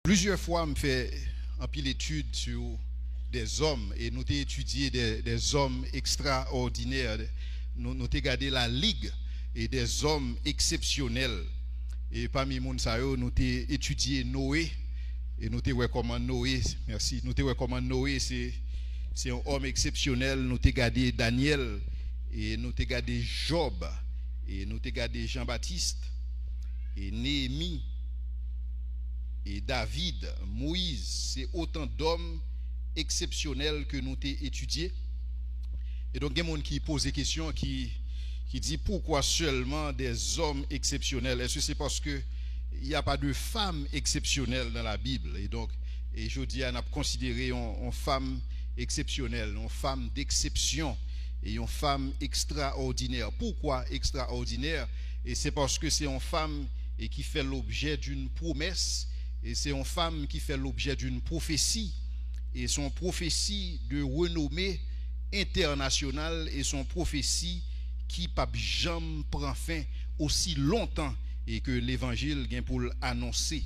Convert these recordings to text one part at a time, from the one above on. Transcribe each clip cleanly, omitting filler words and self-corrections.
Plusieurs fois, je fais un pile d'études sur des hommes et nous avons étudié des hommes extraordinaires. Nous avons regardé la ligue et des hommes exceptionnels. Et parmi les gens, nous avons étudié Noé. Et nous avons vu comment Noé, merci, nous avons vu comment Noé, c'est un homme exceptionnel. Nous avons regardé Daniel et nous avons regardé Job et nous avons regardé Jean-Baptiste et Néhémie. Et David, Moïse, c'est autant d'hommes exceptionnels que nous avons étudiés. Et donc, il y a des gens qui posent des questions, qui disent pourquoi seulement des hommes exceptionnels? Est-ce que c'est parce qu'il n'y a pas de femmes exceptionnelles dans la Bible? Et donc, je dis, on a considéré une femme exceptionnelle, une femme d'exception et une femme extraordinaire. Pourquoi extraordinaire? Et c'est parce que c'est une femme qui fait l'objet d'une promesse. Et c'est une femme qui fait l'objet d'une prophétie. Et son prophétie de renommée internationale et son prophétie qui pas jamais prend fin aussi longtemps et que l'évangile vient pour l'annoncer.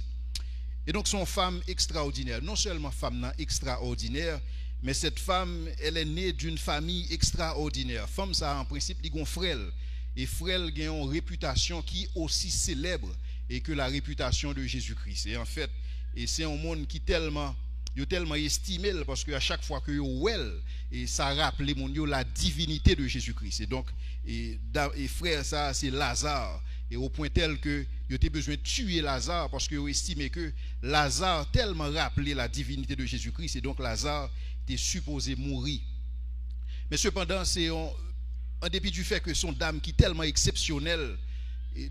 Et donc son femme extraordinaire, non seulement femme extraordinaire, mais cette femme, elle est née d'une famille extraordinaire. Femme ça en principe, il y a un frère. Et frère a une réputation qui est aussi célèbre et que la réputation de Jésus-Christ. Et en fait, c'est un monde qui tellement estimé parce qu'à chaque fois que et ça rappelle la divinité de Jésus-Christ. Et donc, et frère, ça c'est Lazare. Et au point tel que il était besoin de tuer Lazare parce qu'il estimait que Lazare tellement rappelait la divinité de Jésus-Christ. Et donc Lazare était supposé mourir. Mais cependant, c'est en dépit du fait que son dame qui est tellement exceptionnelle,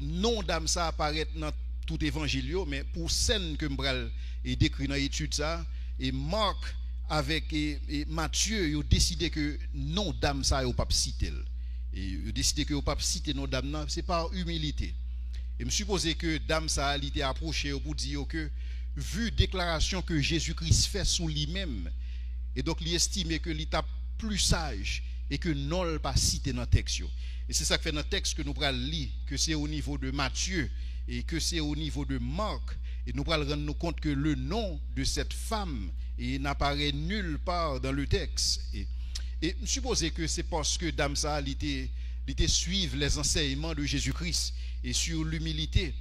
non dame ça apparaît dans tout évangile, mais pour scène que m'bral et décrit dans l'étude ça, et Marc avec et Matthieu, ils ont décidé que non dame ça au pape citer. Et ils ont décidé que au pape citer non dame non, c'est par humilité. Et me supposer que dame ça a été approché pour dire que vu déclaration que Jésus-Christ fait sous lui-même, et donc il estimait que l'état plus sage et que non le pas cité dans le texte. Et c'est ça que fait dans le texte que nous allons lire, que c'est au niveau de Matthieu et que c'est au niveau de Marc. Et nous allons rendre compte que le nom de cette femme n'apparaît nulle part dans le texte. Et je suppose que c'est parce que Dame ça était suivre les enseignements de Jésus-Christ et sur l'humilité.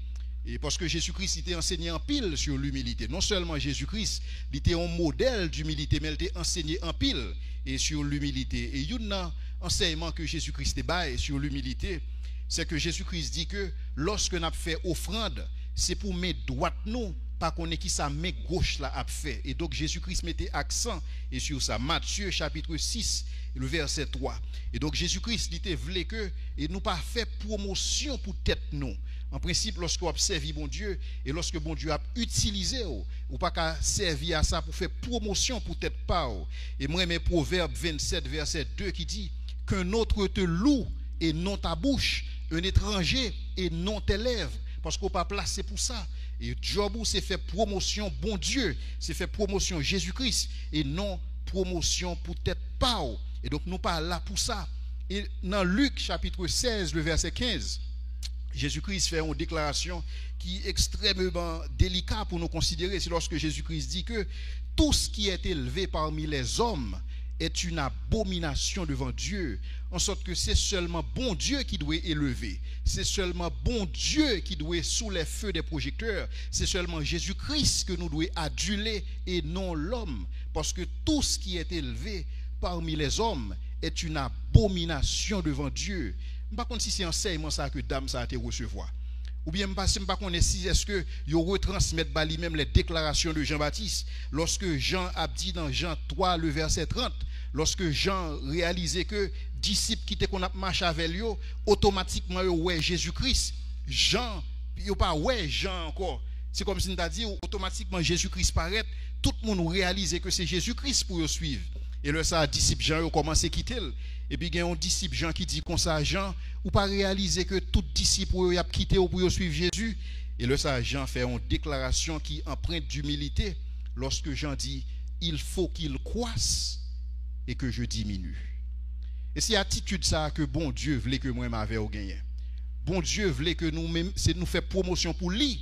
Et parce que Jésus-Christ était enseigné en pile sur l'humilité. Non seulement Jésus-Christ était un modèle d'humilité, mais il était enseigné en pile et sur l'humilité. Et il y a un enseignement que Jésus-Christ est sur l'humilité, c'est que Jésus-Christ dit que lorsque nous avons fait offrande, c'est pour mettre droite nous, pas qu'on ait qui sa main gauche là a fait. Et donc Jésus-Christ mettait accent et sur ça. Matthieu chapitre 6, le verset 3. Et donc Jésus-Christ il voulait que et nous pas fait promotion pour tête nous. En principe, lorsque vous observez bon Dieu et lorsque bon Dieu a utilisé ou pas qu'à servir à ça pour faire promotion pour tête pas. Et moi mes Proverbes 27 verset 2 qui dit qu'un autre te loue et non ta bouche, un étranger et non tes lèvres, parce qu'on pas placé pour ça. Et Job c'est fait promotion bon Dieu, c'est fait promotion Jésus-Christ et non promotion pour tête pas. Et donc nous pas là pour ça. Et dans Luc chapitre 16 le verset 15, Jésus-Christ fait une déclaration qui est extrêmement délicate pour nous considérer. C'est lorsque Jésus-Christ dit que tout ce qui est élevé parmi les hommes est une abomination devant Dieu, en sorte que c'est seulement bon Dieu qui doit élever, c'est seulement bon Dieu qui doit sous les feux des projecteurs, c'est seulement Jésus-Christ que nous devons aduler et non l'homme, parce que tout ce qui est élevé parmi les hommes est une abomination devant Dieu. Je ne sais pas si c'est enseignement ça que dame ça a été recevoir. Ou bien je ne sais pas si est-ce que vous retransmettez même les déclarations de Jean-Baptiste. Lorsque Jean a dit dans Jean 3, le verset 30, lorsque Jean réalisait que disciples qui étaient qu'on a marché avec lui, automatiquement, ouais Jésus-Christ. Jean, il n'y pas ouais Jean encore. C'est comme si on a dit, automatiquement Jésus-Christ paraît, tout le monde réalisait que c'est Jésus-Christ pour le suivre. Et là, ça, disciple Jean, a commencé à quitter. Et puis, il y a un disciple Jean qui dit comme ça, Jean, ou pas réaliser que tout disciple a quitté pour suivre Jésus. Et là, ça, Jean fait une déclaration qui empreinte d'humilité lorsque Jean dit, il faut qu'il croisse et que je diminue. Et c'est attitude ça que bon Dieu voulait que moi m'avais gagné. Bon Dieu voulait que nous-mêmes, c'est nous faire promotion pour lui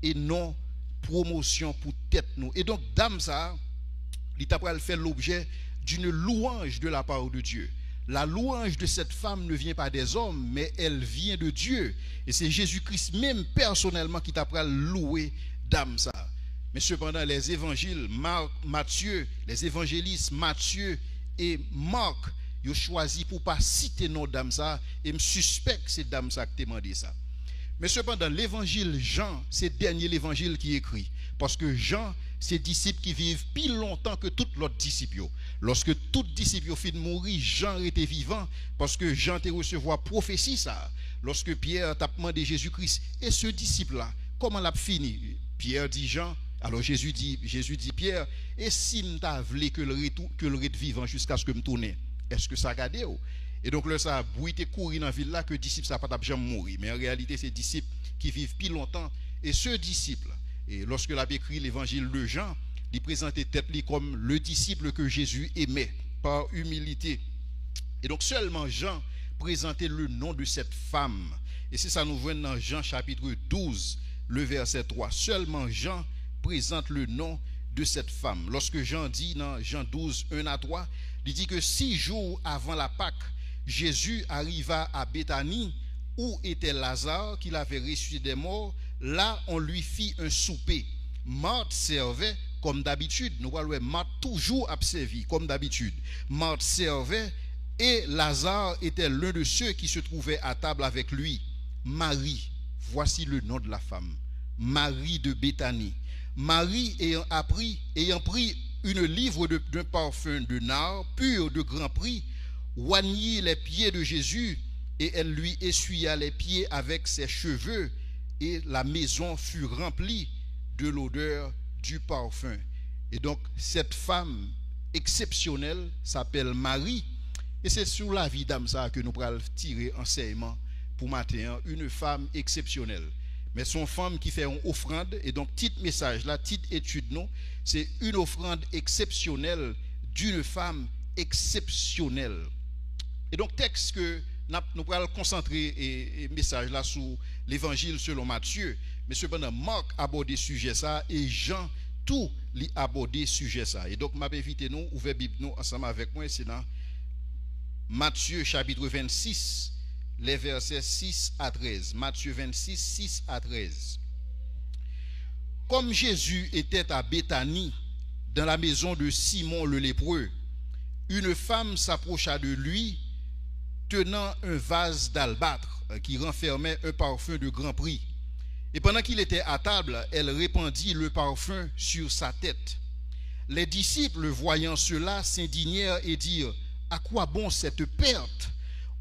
et non promotion pour tête nous. Et donc, dame ça, il t'a fait l'objet d'une louange de la part de Dieu. La louange de cette femme ne vient pas des hommes, mais elle vient de Dieu. Et c'est Jésus-Christ même personnellement qui t'a loué dame ça. Mais cependant, les évangiles, Matthieu, les évangélistes Matthieu et Marc, ils ont choisi pour ne pas citer nos dames ça, et me suspecte que c'est dame ça qui t'a demandé ça. Mais cependant, l'évangile Jean, c'est le dernier l'évangile qui est écrit. Parce que Jean, c'est disciples qui vivent plus longtemps que tous les autres disciples. Lorsque tous les disciples finissent de mourir, Jean était vivant parce que Jean te recevoir prophétie ça. Lorsque Pierre t'a demandé Jésus-Christ, et ce disciple-là, comment l'a fini? Pierre dit Jean, alors Jésus dit Pierre, et si m'ta voulu que le reste vivant jusqu'à ce que me tourne, est-ce que ça garde? Et donc là, ça a bruité courir dans la ville là que disciple ça pas jamais mourir. Mais en réalité, c'est disciples qui vivent plus longtemps. Et ce disciple, et lorsque l'a écrit l'évangile de Jean, il présentait tête comme le disciple que Jésus aimait par humilité. Et donc seulement Jean présentait le nom de cette femme. Et c'est ça nous voyons dans Jean chapitre 12, le verset 3. Seulement Jean présente le nom de cette femme. Lorsque Jean dit dans Jean 12, 1 à 3, il dit que 6 jours avant la Pâque, Jésus arriva à Béthanie où était Lazare qu'il avait ressuscité des morts. Là, on lui fit un souper. Marthe servait comme d'habitude. Nous voyons Marthe toujours servi comme d'habitude. Marthe servait et Lazare était l'un de ceux qui se trouvaient à table avec lui. Marie, voici le nom de la femme. Marie de Béthanie. Marie ayant pris une livre d'un parfum de nard pur de grand prix, oignit les pieds de Jésus et elle lui essuya les pieds avec ses cheveux et la maison fut remplie de l'odeur du parfum. Et donc cette femme exceptionnelle s'appelle Marie et c'est sur la vie d'âme ça que nous allons tirer enseignement pour matin, une femme exceptionnelle. Mais son femme qui fait une offrande et donc petit message là, petite étude non, c'est une offrande exceptionnelle d'une femme exceptionnelle. Et donc texte que nous allons concentrer et message là sur l'évangile selon Matthieu, mais cependant Marc aborde sujet ça et Jean tout li aborde sujet ça. Et donc m'a invité nous ouvrir Bible nous ensemble avec moi, c'est dans Matthieu chapitre 26 les versets 6 à 13. Matthieu 26 6 à 13. Comme Jésus était à Béthanie dans la maison de Simon le lépreux, une femme s'approcha de lui tenant un vase d'albâtre qui renfermait un parfum de grand prix. Et pendant qu'il était à table, elle répandit le parfum sur sa tête. Les disciples, voyant cela, s'indignèrent et dirent: à quoi bon cette perte?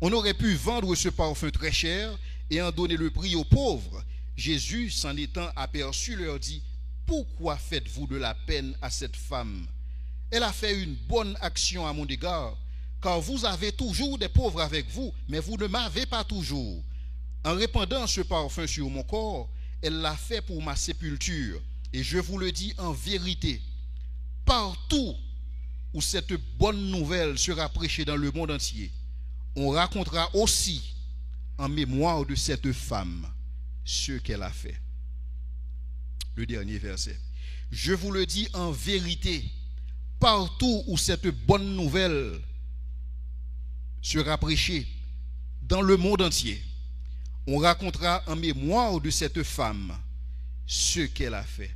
On aurait pu vendre ce parfum très cher et en donner le prix aux pauvres. Jésus, s'en étant aperçu, leur dit: pourquoi faites-vous de la peine à cette femme? Elle a fait une bonne action à mon égard, car vous avez toujours des pauvres avec vous, mais vous ne m'avez pas toujours. En répandant ce parfum sur mon corps, elle l'a fait pour ma sépulture. Et je vous le dis en vérité, partout où cette bonne nouvelle sera prêchée dans le monde entier, on racontera aussi en mémoire de cette femme ce qu'elle a fait. Le dernier verset. Je vous le dis en vérité, partout où cette bonne nouvelle sera prêchée dans le monde entier, on racontera en mémoire de cette femme ce qu'elle a fait.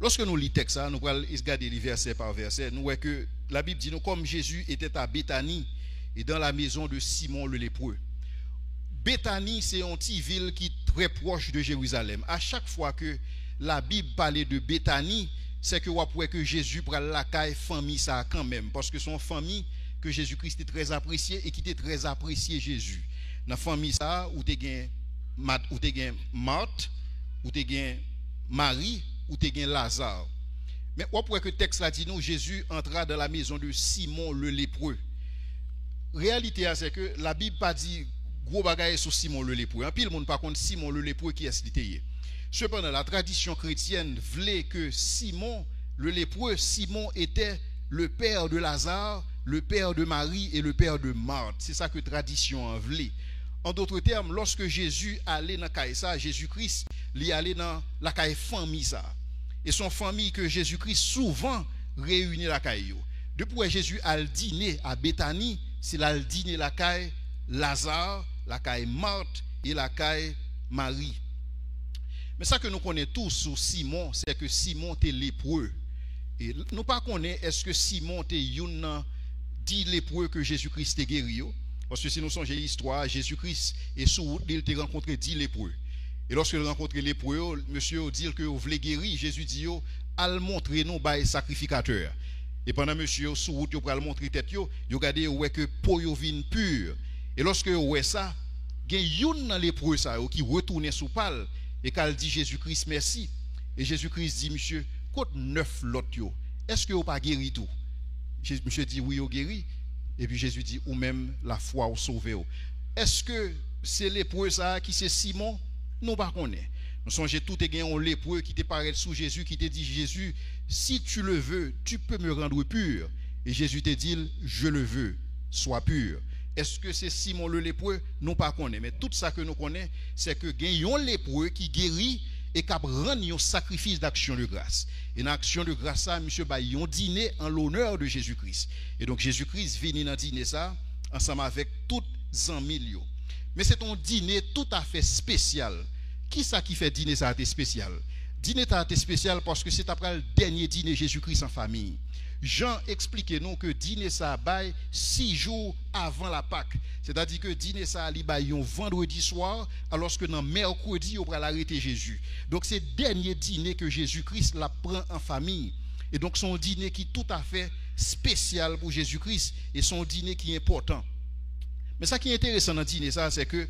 Lorsque nous lisons texte, nous allons regarder les versets par verset. Nous voyons que la Bible dit nous comme Jésus était à Béthanie et dans la maison de Simon le lépreux. Béthanie, c'est une petite ville qui est très proche de Jérusalem. À chaque fois que la Bible parlait de Béthanie, c'est que vous pouvez que Jésus prend la caille famille ça quand même, parce que son famille que Jésus-Christ était très apprécié et qui était très apprécié Jésus. Dans la famille ça, où tu as Marthe, où tu as Marie, où tu as Lazare. Mais vous pouvez que le texte là dit nous Jésus entra dans la maison de Simon le lépreux. Réalité c'est que la Bible pas dit gros bagaille sur Simon le lépreux. En pile monde par contre Simon le lépreux qui est cité. Cependant la tradition chrétienne voulait que Simon le lépreux, Simon était le père de Lazare, le père de Marie et le père de Marthe. C'est ça que tradition en voulait. En d'autres termes, lorsque Jésus allait dans Caïsa, Jésus-Christ, il allait dans la caille famille ça. Et son famille que Jésus-Christ souvent réunit la caille. Depuis Jésus a dîné à Béthanie, c'est là le dîner la caille Lazare, la caille Marthe et la caille Marie. Mais ça que nous connaissons tous sur Simon, c'est que Simon était lépreux. Et nous pas connaissons est-ce que Simon était dit lépreux que Jésus-Christ est guéri. Parce que si nous songeons l'histoire, Jésus-Christ est sur route, il a rencontré 10 lépreux. Et lorsque il a rencontré les lépreux, monsieur dit que vous voulez guérir, Jésus dit al montrer nous bail sacrificateur. Et pendant monsieur sur route, il va montrer tête yo, il regarder ouais que peau yo vin pur. Et lorsque ouais ça, gen yon dans lépreux ça qui retourner sous pal et qu'elle dit Jésus-Christ merci. Et Jésus-Christ dit monsieur, côte 9 l'autre yo. Est-ce que vous pas guéri tout? Monsieur dit oui, vous guéri. Et puis Jésus dit ou même la foi ou sauvé. Est-ce que c'est lépreux ça qui c'est Simon? Nous pas connaît. Nous songeons tout et gagnons lépreux qui te paraît sous Jésus qui te dit Jésus, si tu le veux, tu peux me rendre pur. Et Jésus te dit je le veux, sois pur. Est-ce que c'est Simon le lépreux? Nous pas connaît. Mais tout ça que nous connaissons, c'est que gagnons lépreux qui guérit et qui rend un sacrifice d'action de grâce. Et dans l'action de grâce, ça, monsieur Bayon dîner en l'honneur de Jésus-Christ. Et donc Jésus-Christ vient dans dîner ça ensemble avec toutes les amis. Mais c'est un dîner tout à fait spécial. Qui ça qui fait dîner ça a été spécial? Dîner ça a été spécial parce que c'est après le dernier dîner Jésus-Christ en famille. Jean explique nous que dîner ça bail 6 jours avant la Pâque. C'est-à-dire que dîner ça li bail un vendredi soir alors que dans mercredi on va l'arrêter Jésus. Donc c'est dernier dîner que Jésus-Christ la prend en famille. Et donc son dîner qui est tout à fait spécial pour Jésus-Christ et son dîner qui est important. Mais ça qui est intéressant dans le dîner ça c'est que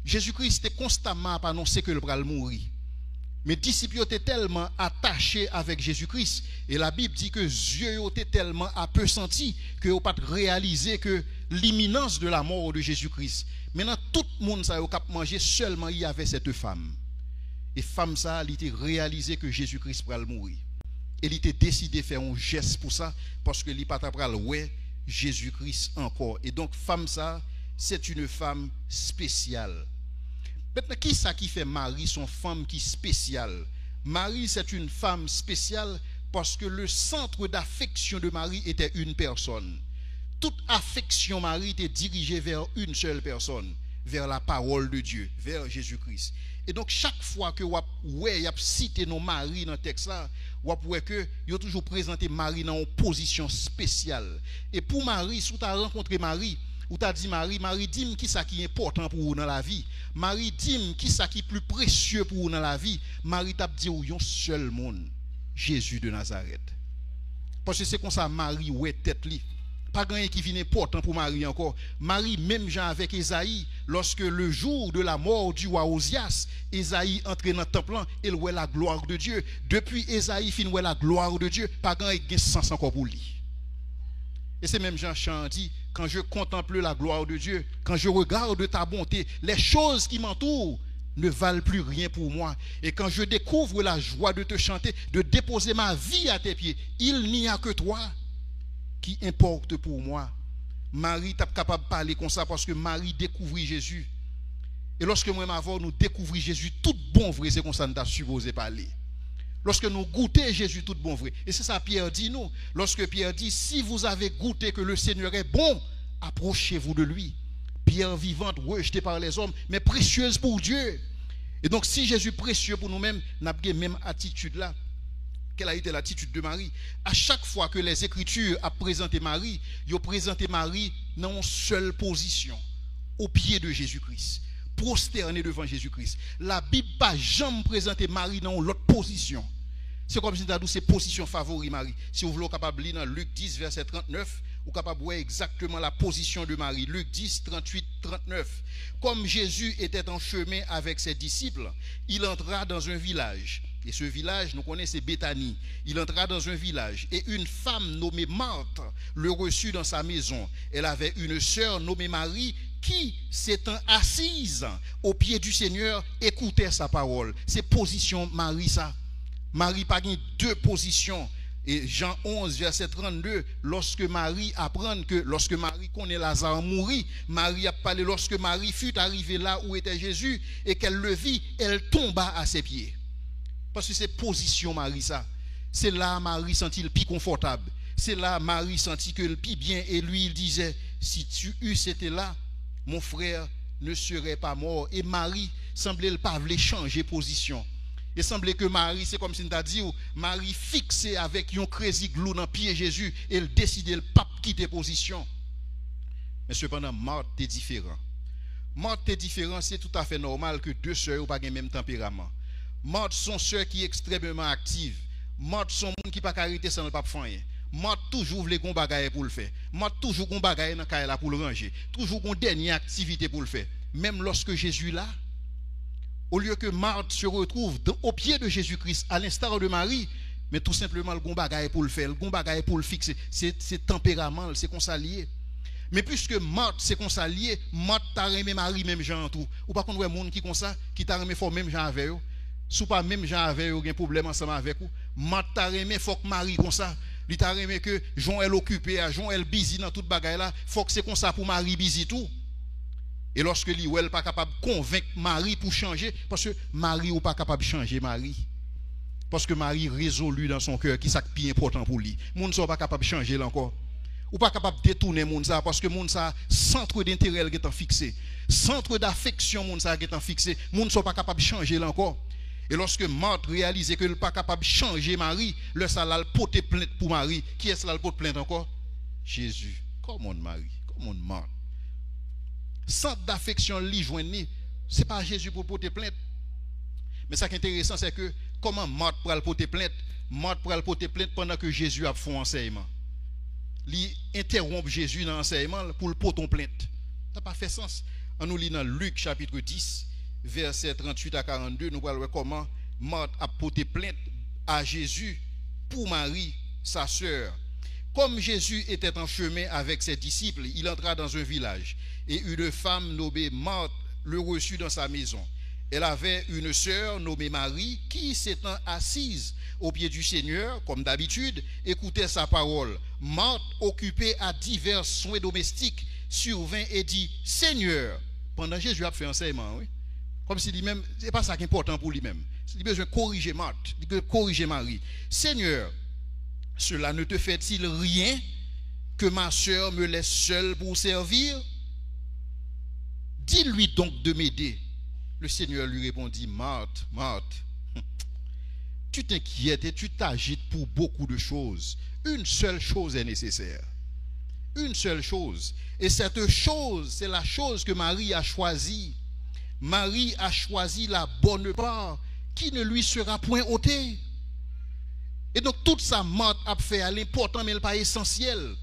Jésus-Christ était constamment annoncé que le bras mourir. Mais les disciples étaient tellement attachés avec Jésus-Christ. Et la Bible dit que les yeux étaient tellement apesantis que n'ont pas réalisé que l'imminence de la mort de Jésus-Christ. Maintenant, tout le monde a mangé, seulement il y avait cette femme. Et femme ça, elle était réalisé que Jésus-Christ pourrait mourir. Et il était décidé de faire un geste pour ça, parce que il pas pral ouais Jésus-Christ encore. Et donc, femme ça, c'est une femme spéciale. Maintenant, qui ça qui fait Marie son femme qui spéciale? Marie, c'est une femme spéciale parce que le centre d'affection de Marie était une personne. Toute affection Marie était dirigée vers une seule personne, vers la parole de Dieu, vers Jésus-Christ. Et donc, chaque fois que vous avez cité nos maris dans le texte là, vous avez que vous avez toujours présenté Marie dans une position spéciale. Et pour Marie, si vous avez rencontré Marie, ou t'as dit Marie, dis-moi qui ça qui est important pour vous dans la vie. Marie, dis-moi qui ça qui est plus précieux pour vous dans la vie. Marie t'a dit ou yon seul monde, Jésus de Nazareth. Parce que c'est comme ça Marie ouais tête li. Pas grand qui vient important pour Marie encore. Marie même Jean avec Esaïe, lorsque le jour de la mort du roi Osias, Esaïe entre dans le temple et il voit la gloire de Dieu. Depuis Esaïe fin voit la gloire de Dieu, pas grand qui sens encore pour lui. Et c'est même Jean Chan dit, quand je contemple la gloire de Dieu, quand je regarde ta bonté, les choses qui m'entourent ne valent plus rien pour moi. Et quand je découvre la joie de te chanter, de déposer ma vie à tes pieds, il n'y a que toi qui importe pour moi. Marie est capable de parler comme ça parce que Marie découvrit Jésus. Et lorsque moi avant nous découvrir Jésus, tout bon vrai, c'est comme ça nous avons supposé parler. Lorsque nous goûtons Jésus, tout bon vrai. Et c'est ça Pierre dit nous. Lorsque Pierre dit, si vous avez goûté que le Seigneur est bon, approchez-vous de lui. Pierre vivante, rejetée par les hommes, mais précieuse pour Dieu. Et donc si Jésus est précieux pour nous-mêmes, nous avons la même attitude là. Quelle a été l'attitude de Marie? À chaque fois que les Écritures ont présenté Marie, ils ont présenté Marie dans une seule position, au pied de Jésus-Christ. Prosterné devant Jésus-Christ. La Bible n'a jamais présenté Marie dans l'autre position. C'est comme si nous avons ces positions favoris, Marie. Si vous voulez capable lire dans Luc 10, verset 39, vous capable de voir exactement la position de Marie. Luc 10, 38, 39. Comme Jésus était en chemin avec ses disciples, il entra dans un village. Et ce village, nous connaissons, c'est Béthanie. Il entra dans un village et une femme nommée Marthe le reçut dans sa maison. Elle avait une sœur nommée Marie qui, s'étant assise au pied du Seigneur, écoutait sa parole. C'est position Marie ça. Marie pas deux positions. Et Jean 11, verset 32, lorsque Marie apprend que, lorsque Marie connaît Lazare mourir, Marie a parlé, lorsque Marie fut arrivée là où était Jésus, et qu'elle le vit, elle tomba à ses pieds. Parce que c'est position Marie ça. C'est là Marie sentit le plus confortable. C'est là Marie sentit que le plus bien, et lui il disait, si tu eusses été là, mon frère ne serait pas mort. Et Marie semblait pas vouloir changer position. Il semblait que Marie, c'est comme si on t'a dit, Marie fixée avec un crazy glue dans le pied Jésus, et elle décidait de ne pas quitter position. Mais cependant, Marthe est différent. Marthe est différent, c'est tout à fait normal que deux sœurs n'ont pas le même tempérament. Marthe sont sœurs qui sont extrêmement actives. Marthe sont gens qui ne peuvent pas arrêter sans ne pas faire rien. Marthe toujours les gon bagaille pour le faire. Marthe toujours gon bagaille dans la pour le ranger. Toujours gon dernière activité pour le faire. Même lorsque Jésus est là, au lieu que Marthe se retrouve au pied de Jésus-Christ, à l'instar de Marie, mais tout simplement le gon bagaille pour le faire, le gon bagaille pour le fixer. C'est tempérament, c'est qu'on s'allie. Mais puisque Marthe c'est qu'on s'allie, Marthe t'a remis Marie même Jean tout. Ou pas qu'on voit monde qui comme ça, qui t'a remis fort même Jean avec eux. Sous pas même Jean avec eux, un problème ensemble avec vous. Marthe t'a remis faut que Marie comme ça. Il t'a remis que Jean elle occupé, Jean elle busy dans toute bagaille là, faut que c'est comme ça pour Marie busy tout. Et lorsque lui ou elle pas capable de convaincre Marie pour changer, parce que Marie ou pas capable de changer Marie. Parce que Marie résolu dans son cœur qui ça qui est important pour lui. Moun sont pas capable de changer là encore. Ou pas capable de détourner moun ça parce que moun ça centre d'intérêt qui est fixé. Centre d'affection moun ça qui est fixé. Moun sont pas capable de changer là encore. Et lorsque Marthe réalise que n'est pas capable de changer Marie, le ça l'a porté plainte pour Marie. Qui est-ce là le porte plainte encore? Jésus. Comment Marie? Comment Marthe? Centre d'affection li joindre, c'est pas Jésus pour porter plainte. Mais ça qui est intéressant c'est que comment Marthe pour le porter plainte? Marthe pour le porter plainte pendant que Jésus a fait un enseignement. Li interrompt Jésus dans l'enseignement pour le porter plainte. Ça n'a pas fait sens. On nous lit dans Luc chapitre 10 verset 38 à 42, nous voyons comment Marthe a porté plainte à Jésus pour Marie, sa sœur. Comme Jésus était en chemin avec ses disciples, il entra dans un village et une femme nommée Marthe le reçut dans sa maison. Elle avait une sœur nommée Marie qui, s'étant assise au pied du Seigneur, comme d'habitude, écoutait sa parole. Marthe, occupée à divers soins domestiques, survint et dit, Seigneur, pendant Jésus a fait un enseignement, oui. Comme si lui-même, ce n'est pas ça qui est important pour lui-même. Il a besoin de corriger Marthe, de corriger Marie. Seigneur, cela ne te fait-il rien que ma sœur me laisse seule pour servir? Dis-lui donc de m'aider. Le Seigneur lui répondit, Marthe, Marthe, tu t'inquiètes et tu t'agites pour beaucoup de choses. Une seule chose est nécessaire. Une seule chose. Et cette chose, c'est la chose que Marie a choisie. Marie a choisi la bonne part qui ne lui sera point ôtée. Et donc toute sa Marthe a fait à l'important mais pas essentiel.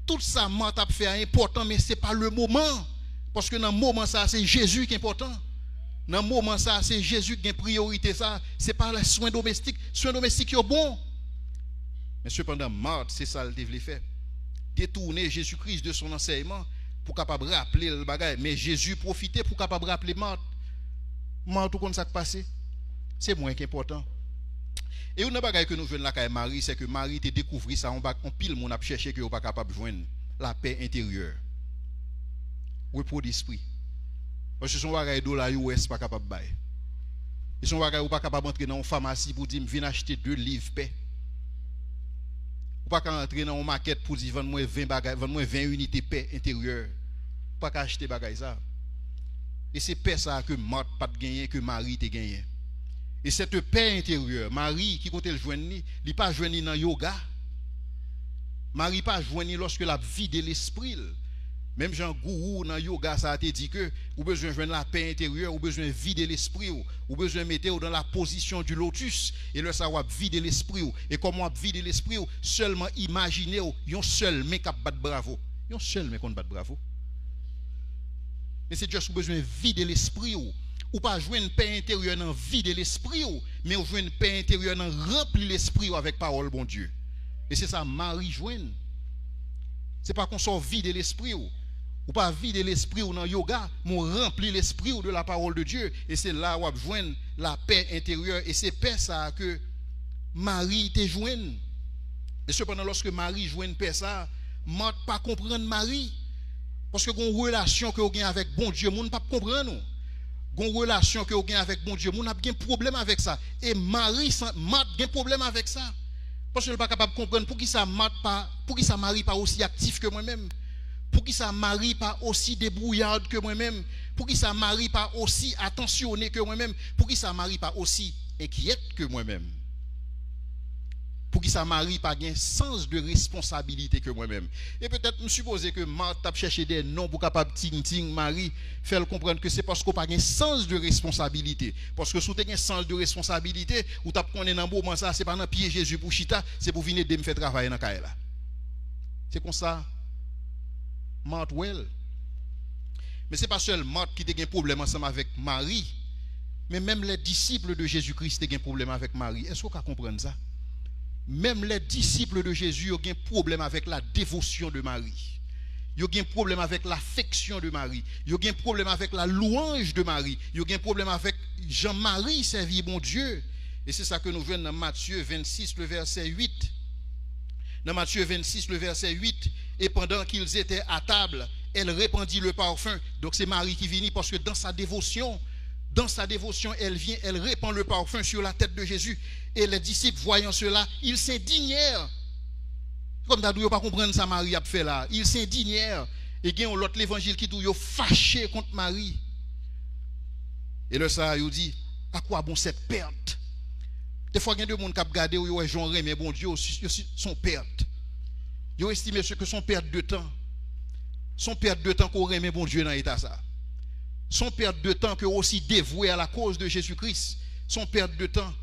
Toute sa Marthe a fait à important mais c'est pas le moment. Parce que dans le moment ça c'est Jésus qui est important. Dans le moment ça c'est Jésus qui a priorité ça, c'est pas les soins domestiques. Soins domestiques qui sont bons. Mais cependant Marthe c'est ça qu'elle devait faire. Détourner Jésus-Christ de son enseignement pour capable rappeler le bagage, mais Jésus profitait pour capable rappeler Marthe. Marthe, tout comme ça qui passé, c'est moins qu'important. Et une bagage que nous jouons là avec Marie, c'est que Marie te découvert ça, on pile mon a cherché que on pas capable de joindre la paix intérieure. Repos d'esprit. Parce que son bagage de la US pas capable de bailler. Et son bagage ou pas capable d'entrer dans une pharmacie pour dire viens acheter 2 livres paix. Pas qu'à entrer dans une maquette pour dire vendre-moi 20 unités paix intérieure. Pas qu'à acheter bagay ça. Et c'est paix ça que Marthe pas gagné, que Marie te gagné. Et cette paix intérieure, Marie qui compte le joindre, il pas joindre dans yoga. Marie pas joindre lorsque la vide l'esprit. Même Jean Gourou dans yoga ça a été dit que ou besoin joindre la paix intérieure, ou besoin vider l'esprit, ou besoin mettre dans la position du lotus et le savoir vider l'esprit. Et comment vider l'esprit? Seulement imaginer un seul mec qui bat bravo. Un seul mec qui bat bravo. Mais c'est juste besoin vider l'esprit ou pas joindre une paix intérieure dans vider l'esprit mais ou joindre une paix intérieure dans remplir l'esprit avec parole bon Dieu. Et c'est ça Marie joindre. C'est pas qu'on sort vider l'esprit ou pas vider l'esprit ou dans yoga, mais remplir l'esprit de la parole de Dieu. Et c'est là où on joindre la paix intérieure. Et c'est paix ça que Marie te joindre. Et cependant, lorsque Marie joue une paix, ça, Marthe pas comprendre Marie. Parce que une relation que vous avez avec bon Dieu, vous ne pas comprendre. Une relation que vous avez avec bon Dieu, vous n'avez pas problème avec ça. Et Marie, Marthe a un problème avec ça. Parce qu'elle n'est pas capable de comprendre pour qui ça Marie pas aussi actif que moi-même. Pour qui ça Marie pas aussi débrouillarde que moi-même. Pour qui ça Marie pas aussi attentionné que moi-même. Pour qui ça Marie pas aussi inquiète que moi-même. Pour qui ça Marie pas un sens de responsabilité que moi-même. Et peut-être me supposer que Marthe a cherché des noms pour capable ting Marie faire comprendre que c'est parce qu'on pas un sens de responsabilité. Parce que si tu as un sens de responsabilité, ou tu as connaît dans moment ça, c'est pas dans pied Jésus pour chita, c'est pour venir de me faire travailler dans caille là. C'est comme ça Marthe well. Mais c'est pas seulement Marthe qui a un problème ensemble avec Marie, mais même les disciples de Jésus-Christ ont un problème avec Marie. Est-ce qu'on peut comprendre ça? Même les disciples de Jésus ont un problème avec la dévotion de Marie. Ils ont un problème avec l'affection de Marie. Ils ont un problème avec la louange de Marie. Ils ont un problème avec Jean-Marie, servi bon Dieu. Et c'est ça que nous voyons dans Matthieu 26, le verset 8. Dans Matthieu 26, le verset 8. Et pendant qu'ils étaient à table, elle répandit le parfum. Donc c'est Marie qui vient parce que dans sa dévotion, elle vient, elle répand le parfum sur la tête de Jésus. Et les disciples, voyant cela, ils s'indignèrent. Comme d'abord, ils ne pas comprendre ça, Marie a fait là. Ils s'indignèrent. Et il y a l'autre l'évangile qui dit, fâché contre Marie. Et le ça, il dit, à quoi bon cette perte? Des fois, il y a des gens qui ont regardé, ils ont genre, mais bon Dieu, son perte. Ils ont estimé que son perte de temps. Son perte de temps qu'on remet bon Dieu dans l'état ça. Son perte de temps que aussi dévoué à la cause de Jésus-Christ. Son perte de temps.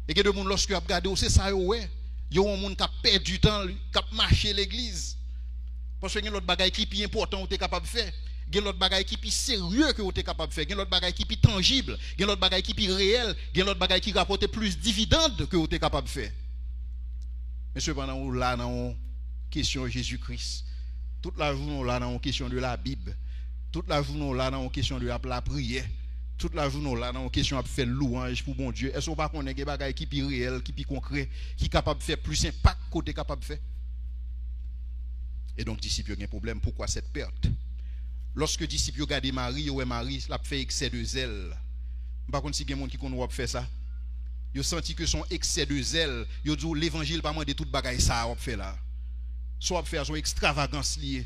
Et il y a des gens lorsque vous regardez, c'est ça, ouais. Il y a des gens qui perdent du temps, qui marché l'église. Parce que il y a l'autre bagaille qui est plus important que vous êtes capable de faire. Il y a l'autre bagaille qui est plus sérieux que vous êtes capable de faire. Il y a l'autre bagaille qui est plus tangible. Il y a l'autre bagaille qui est plus réel. Il y a l'autre bagaille qui rapporte plus de dividendes que vous êtes capable de faire. Mais cependant, on là dans une question de Jésus-Christ. Toute la journée, on là dans une question de la Bible. Toute la journée, on là dans une question de la prière. Toute la journée, là, dans une question de faire louange pour bon Dieu. Est-ce qu'on va connaître des bagages qui sont réels, qui sont concrets, qui sont capables de faire plus impact que tu es capable de faire? Et donc, disciples, il y a un problème. Pourquoi cette perte? Lorsque disciples regardent Marie, Marie l'a fait excès de zèle. Par contre, si il y a des gens qui connaissent faire ça, ils ont senti que son excès de zèle, ils ont dit l'évangile pas demander toute bagaille ça on fait là. Soit faire son extravagance liée,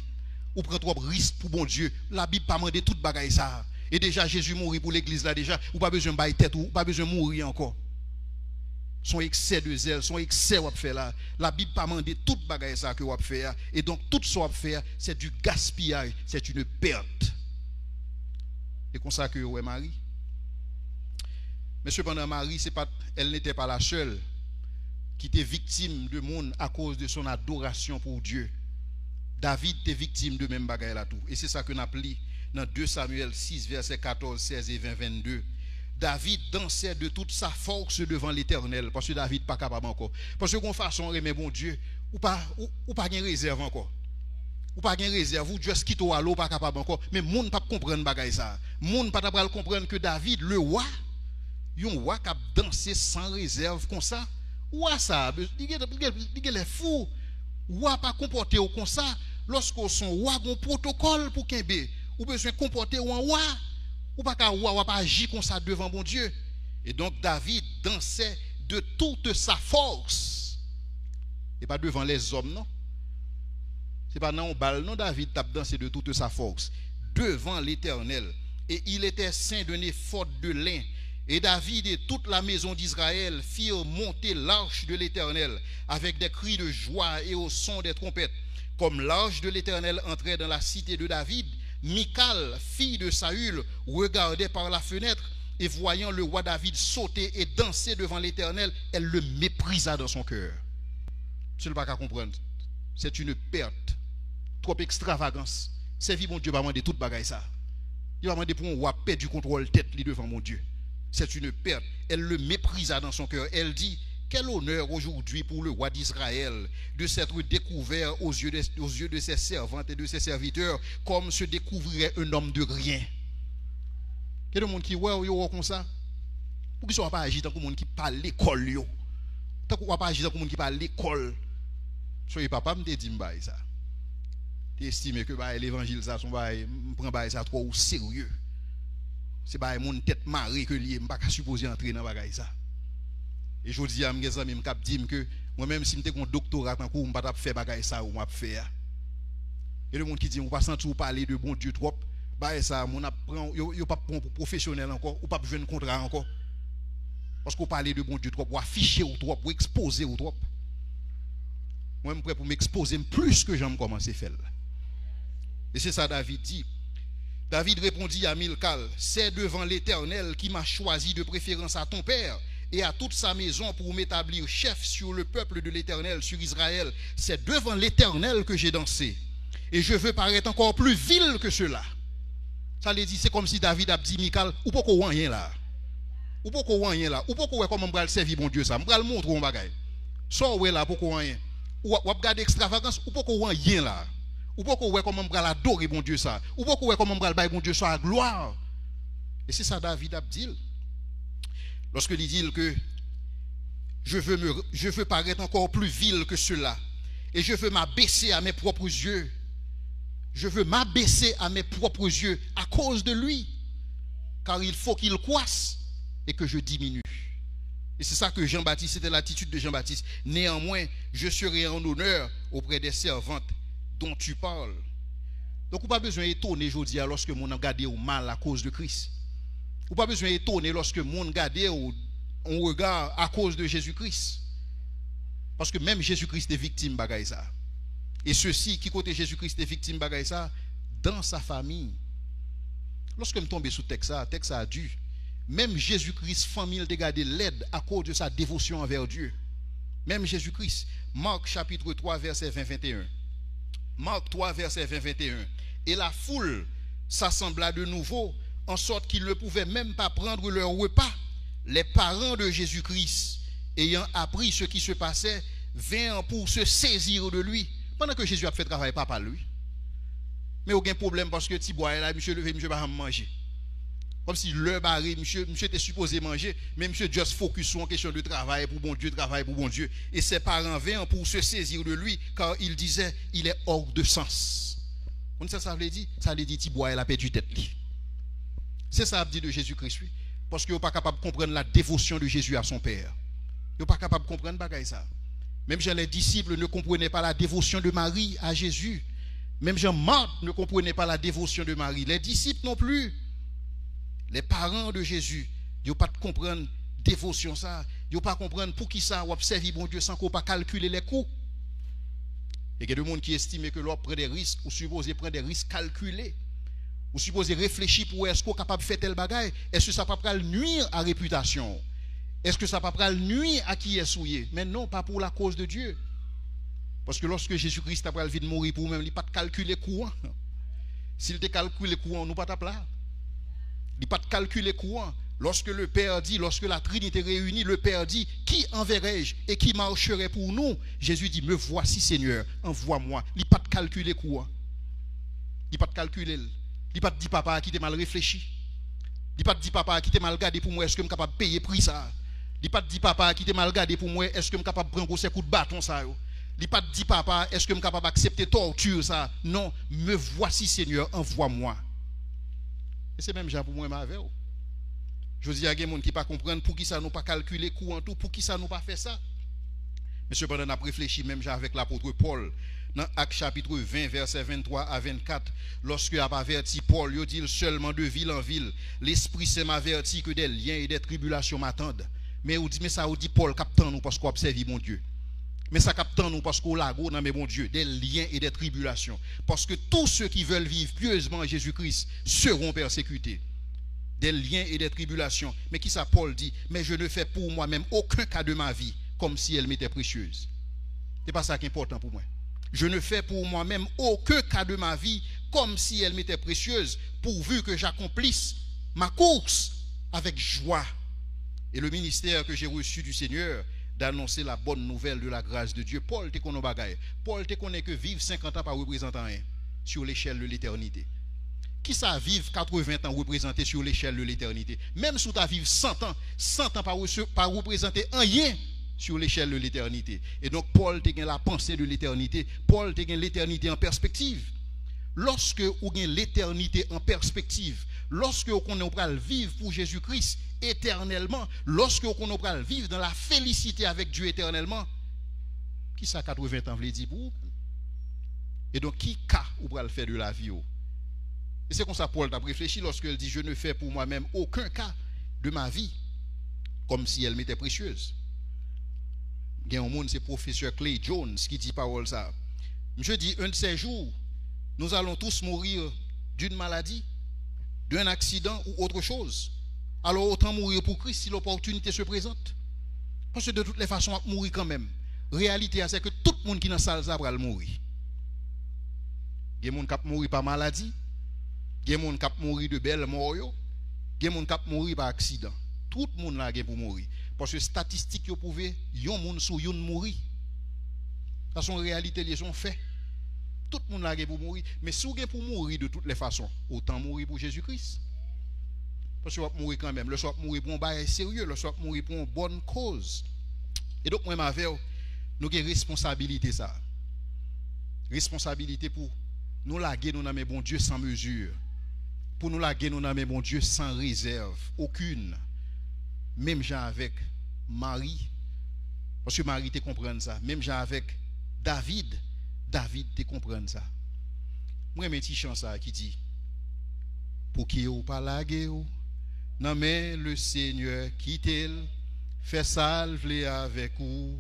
ou prendre trop risque pour bon Dieu. La Bible pas demander toute bagaille ça. Et déjà Jésus mourit pour l'église là déjà, ou pas besoin de bailler tête ou pas besoin de mourir encore. Son excès de zèle, son excès on fait là. La Bible pas demander toute bagaille ça que on faire et donc tout ce qu'on faire c'est du gaspillage, c'est une perte. Et comme ça que ouais Marie. Mais cependant Marie elle n'était pas la seule qui était victime de monde à cause de son adoration pour Dieu. David était victime de même bagaille là tout. Et c'est ça que nous appelons dans 2 Samuel 6, versets 14, 16 et 20, 22. David dansait de toute sa force devant l'Éternel. Parce que David n'est pas capable encore. Parce que qu'on façon remet bon Dieu, ou pas de réserve encore. Ou pas de réserve, ou Dieu ce qui t'a l'eau pas capable encore. Mais monde pas comprendre bagaille ça. Monde pas capable comprendre que David, le roi, un roi qui a dansé sans réserve comme ça. Roi ça, il est fou. Roi pas comporter comme ça. Lorsque son roi a un protocole pour qu'il ou besoin de comporter ou en roi, ou pas qu'un roi pas agir comme ça devant bon Dieu. Et donc David dansait de toute sa force. Et pas devant les hommes, non. C'est pas dans un bal, non, David tape dansé de toute sa force. Devant l'Éternel. Et il était ceint d'un éphod de lin. Et David et toute la maison d'Israël firent monter l'arche de l'Éternel avec des cris de joie et au son des trompettes. Comme l'arche de l'Éternel entrait dans la cité de David, Michal, fille de Saül, regardait par la fenêtre et voyant le roi David sauter et danser devant l'Éternel, elle le méprisa dans son cœur. Je ne peux pas comprendre. C'est une perte. Trop extravagance. Servir mon Dieu va demander toute bagaille ça. Il va demander pour un roi perdre du contrôle tête devant mon Dieu. C'est une perte. Elle le méprisa dans son cœur. Elle dit, quel honneur aujourd'hui pour le roi d'Israël de s'être découvert aux yeux de ses servantes et de ses serviteurs comme se découvrirait un homme de rien. Quel est le monde qui voit comme ça? Pour qu'ils ne soient pas agis tant que le monde qui parle l'école. Tant qu'on ne va pas agir tant que le monde qui parle l'école. Soyez papa me dit m'baï ça. T'estimes que l'évangile ça son bail prend bail ça trop au sérieux. C'est bail mon tête marée que lié m'pas ka supposer entrer dans bagaille ça. Et je dis à mes amis m'cap dire que moi même si m'était un doctorat en cours m'pas faire bagaille ça ou m'a faire. Et le monde qui dit on pas sentir parler de bon Dieu trop, bail ça mon apprend yo pas pour professionnel encore ou pas besoin de contrat encore. Parce qu'on parle de bon Dieu trop, ou afficher ou trop, ou exposer ou trop. Moi, je suis prêt pour m'exposer plus que j'aime commencer à faire. Et c'est ça David dit. David répondit à Milcal, c'est devant l'Éternel qui m'a choisi de préférence à ton père et à toute sa maison pour m'établir chef sur le peuple de l'Éternel, sur Israël. C'est devant l'Éternel que j'ai dansé. Et je veux paraître encore plus vil que cela. Ça veut dire, c'est comme si David a dit, Milcal, ou pas qu'on rien là. Ou pas qu'on rien là. Ou pas qu'on comment on va servir bon Dieu ça. On va le montrer un bagage. So ouais là pour qu'on rien. Ou regarder extravagance ou pas qu'on rien là. Ou pas qu'on comment on va adorer bon Dieu ça. Ou pas qu'on comment on va bailler bon Dieu ça à gloire. Et c'est ça David a dit. Lorsque il dit que je veux paraître encore plus vil que cela et je veux m'abaisser à mes propres yeux. Je veux m'abaisser à mes propres yeux à cause de lui. Car il faut qu'il croisse et que je diminue. Et c'est ça que Jean-Baptiste, c'était l'attitude de Jean-Baptiste. Néanmoins, je serai en honneur auprès des servantes dont tu parles. Donc, vous n'avez pas besoin d'étonner aujourd'hui lorsque mon regarde au mal à cause de Christ. Vous n'avez pas besoin d'étonner lorsque mon regarde au regard à cause de Jésus-Christ. Parce que même Jésus-Christ est victime de ça. Et ceci, qui côté Jésus-Christ est victime de ça, dans sa famille. Lorsque je tombe sous texte ça a dû. Même Jésus-Christ, famille, de garder l'aide à cause de sa dévotion envers Dieu. Même Jésus-Christ. Marc chapitre 3, verset 20-21. Marc 3, verset 20-21. Et la foule s'assembla de nouveau, en sorte qu'ils ne pouvaient même pas prendre leur repas. Les parents de Jésus-Christ, ayant appris ce qui se passait, vinrent pour se saisir de lui. Pendant que Jésus a fait travail, pas par lui. Mais aucun problème parce que Tibois est là, monsieur levé, monsieur va manger. Comme si le barré, monsieur était supposé manger, mais monsieur just focus sur une question de travail pour bon Dieu, travail pour bon Dieu. Et ses parents vinrent pour se saisir de lui, car il disait, il est hors de sens. On sait ça veut dire? Ça veut dire Tibois, elle a perdu tête. C'est ça dit de Jésus-Christ, oui. Parce qu'il n'est pas capable de comprendre la dévotion de Jésus à son Père. Il n'est pas capable de comprendre ça. Même Jean, les disciples ne comprenaient pas la dévotion de Marie à Jésus. Même Jean-Marc ne comprenait pas la dévotion de Marie. Les disciples non plus. Les parents de Jésus, ils n'ont pas de comprendre dévotion ça. Ils n'ont pas comprendre pour qui ça, ou observer bon Dieu sans qu'on pas calculer les coûts. Il y a des gens qui estiment que l'on prend des risques, ou supposé prendre des risques calculés. Ou supposé réfléchir pour est-ce qu'on est capable de faire tel bagaille. Est-ce que ça ne peut pas nuire à la réputation? Est-ce que ça ne peut pas nuire à qui est souillé? Mais non, pas pour la cause de Dieu. Parce que lorsque Jésus-Christ a pris le de mourir pour lui-même, il n'a pas de calculer courant. S'il te calcule courant, nous pas ta place. Il n'a pas de calculer courant. Lorsque le Père dit, lorsque la Trinité réunie, le Père dit, qui enverrai-je et qui marcherait pour nous? Jésus dit, me voici Seigneur, envoie-moi. Il n'a pas de calculer courant. Il n'a pas de calculer. Il n'a pas de dire papa qui t'est mal réfléchi. Il n'a pas de dire papa qui t'est mal gardé pour moi, est-ce que je suis capable de payer prix ça? Il n'a pas de dire papa qui t'est mal gardé pour moi, est-ce que je suis capable de prendre un coup de bâton ça? Il n'a pas de dire papa, est-ce que je suis capable d'accepter torture ça? Non, me voici Seigneur, envoie-moi. Et c'est même Jean pour moi, ma veille. Je dis à des gens qui ne pas comprendre pour qui ça nous pas calculé courant tout, pour qui ça nous pas fait ça. Mais cependant, on a réfléchi même avec l'apôtre Paul. Dans Actes chapitre 20, verset 23 à 24, lorsque a averti Paul, il dit seulement de ville en ville, l'Esprit Saint m'avertit que des liens et des tribulations m'attendent. Mais ça dit Paul captant nous parce qu'on observe mon Dieu. Mais ça captant nous parce qu'on lago dans mes bon Dieu, des liens et des tribulations. Parce que tous ceux qui veulent vivre pieusement en Jésus-Christ seront persécutés. Des liens et des tribulations. Mais qui ça Paul dit? Mais je ne fais pour moi-même aucun cas de ma vie comme si elle m'était précieuse. C'est pas ça qui est important pour moi. Je ne fais pour moi-même aucun cas de ma vie comme si elle m'était précieuse, pourvu que j'accomplisse ma course avec joie. Et le ministère que j'ai reçu du Seigneur d'annoncer la bonne nouvelle de la grâce de Dieu. Paul te connaît bagaille. Paul te connaît que vivre 50 ans par représentant un sur l'échelle de l'éternité. Qui ça vivre 80 ans représenté sur l'échelle de l'éternité? Même si tu as vivre 100 ans par représenter un rien sur l'échelle de l'éternité. Et donc Paul a la pensée de l'éternité. Paul a l'éternité en perspective. Lorsque vous avez l'éternité en perspective, lorsque vous allez vivre pour Jésus-Christ éternellement, lorsque vous allez vivre dans la félicité avec Dieu éternellement, qui ça 80 ans veut dire pour vous? Et donc qui vous allez faire de la vie? Et c'est comme ça Paul a réfléchi lorsque il dit je ne fais pour moi-même aucun cas de ma vie comme si elle m'était précieuse. Il y a un monde, c'est professeur Clay Jones qui dit parole ça. Je dis un de ces jours, nous allons tous mourir d'une maladie, d'un accident ou autre chose. Alors autant mourir pour Christ si l'opportunité se présente. Parce que de toutes les façons, on va mourir quand même. Réalité, c'est que tout le monde qui est dans la salle va mourir. Il y a des gens qui vont mourir par maladie. Il y a des gens qui vont mourir de belles morts. Il y a des gens qui vont mourir par accident. Tout le monde là pour mourir. Parce que statistiques, vous pouvez, il y a des gens qui vont mourir. Ça sont réalité, ils sont faits. Tout le monde là pour mourir. Mais si vous avez pour mourir de toutes les façons, autant mourir pour Jésus-Christ. Parce que vous allez mourir quand même. Le soir, mourir pour un bail sérieux. Le soir, mourir pour une bonne cause. Et donc, moi, ma vie, nous avons une responsabilité, ça. Responsabilité pour nous laguer, nous n'avons bon Dieu sans mesure. Pour nous laguer, nous n'avons bon Dieu sans réserve. Aucune. Même gens avec Marie. Parce que Marie te comprend ça. Même gens avec David te comprend ça. Moi, j'ai un petit chant ça qui dit pour qui ou pas laguer ou non mais le Seigneur quitte-le, fait salve avec vous.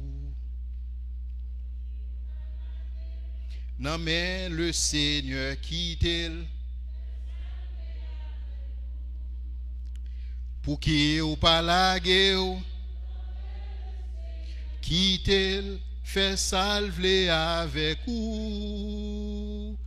Non mais le Seigneur quitte-le, pour qui ou pas laguer ou quitte-le, fait salve avec vous.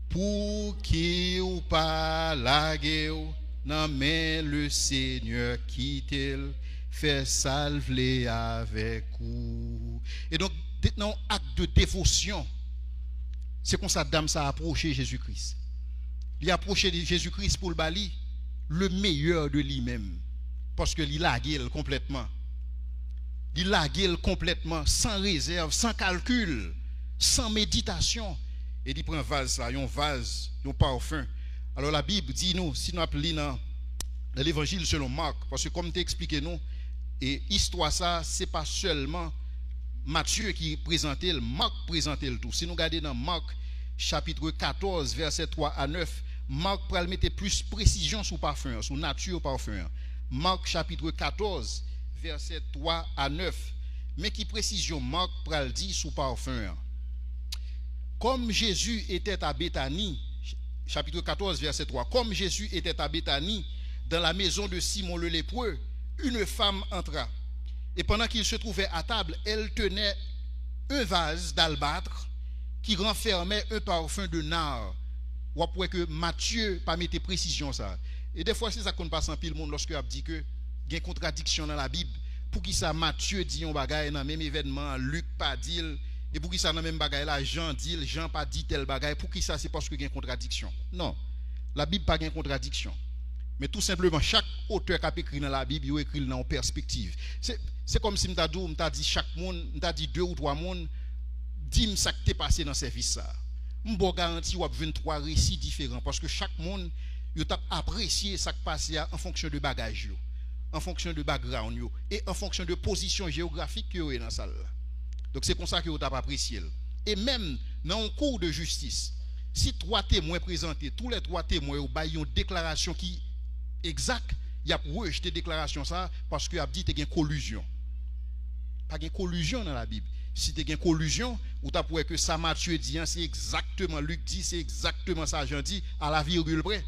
Pour qui ou pas laguer ou non mais le Seigneur quitte-le, fait salve avec vous. Et donc dans acte de dévotion, c'est comme ça dame ça a approché Jésus-Christ. Il a approché Jésus-Christ pour le bali le meilleur de lui-même. Parce que il lagué complètement. Il lagué complètement, sans réserve, sans calcul, sans méditation. Et il prend un vase, ça, un vase, un parfum. Alors la Bible dit nous, si nous appelons dans l'évangile selon Marc, parce que comme tu expliqué nous, et histoire ça, c'est pas seulement Matthieu qui présentait, Marc présentait le tout. Si nous regardons dans Marc chapitre 14, verset 3 à 9, Marc pral mettre plus précision sur parfum, sur nature parfum. Marc chapitre 14, verset 3 à 9. Mais qui précision Marc pral dit sur parfum. Comme Jésus était à Béthanie, chapitre 14, verset 3, comme Jésus était à Béthanie, dans la maison de Simon le lépreux, une femme entra. Et pendant qu'il se trouvait à table, elle tenait un vase d'albâtre qui renfermait un parfum de nard. Ou après que Matthieu pas mis précision ça. Et des fois c'est ça qu'on passe en pile monde lorsque a dit que il y a une contradiction dans la Bible. Pour qui ça Matthieu dit un bagaille dans le même événement, Luc pas dit, et pour qui ça dans le même bagaille là Jean dit, Jean pas dit tel bagaille, pour qui ça c'est parce que il y a une contradiction. Non. La Bible pas une contradiction. Mais tout simplement chaque auteur qui a écrit dans la Bible, il écrit dans une perspective. C'est comme si m'ta dit chaque monde, m'ta dit 2 ou 3 monde, dis-moi ça qui t'est passé dans service ça. M'bo garanti ou 23 récits différents parce que chaque monde il t'a apprécié ça qui passé en fonction de bagage en fonction de background et en fonction de position géographique que est dans salle. Donc c'est comme ça que vous t'a apprécié. Et même dans un cours de justice, si 3 témoins présentés, tous les 3 témoins ont baillé une déclaration qui exact, il y a rejeté déclaration ça parce que a dit qu'il y a une collusion. Pas de collusion dans la Bible. Si tu as une collusion, ou tu as que ça Matthieu dit, c'est exactement, Luc dit, c'est exactement ça, Jean dit, à la virgule près.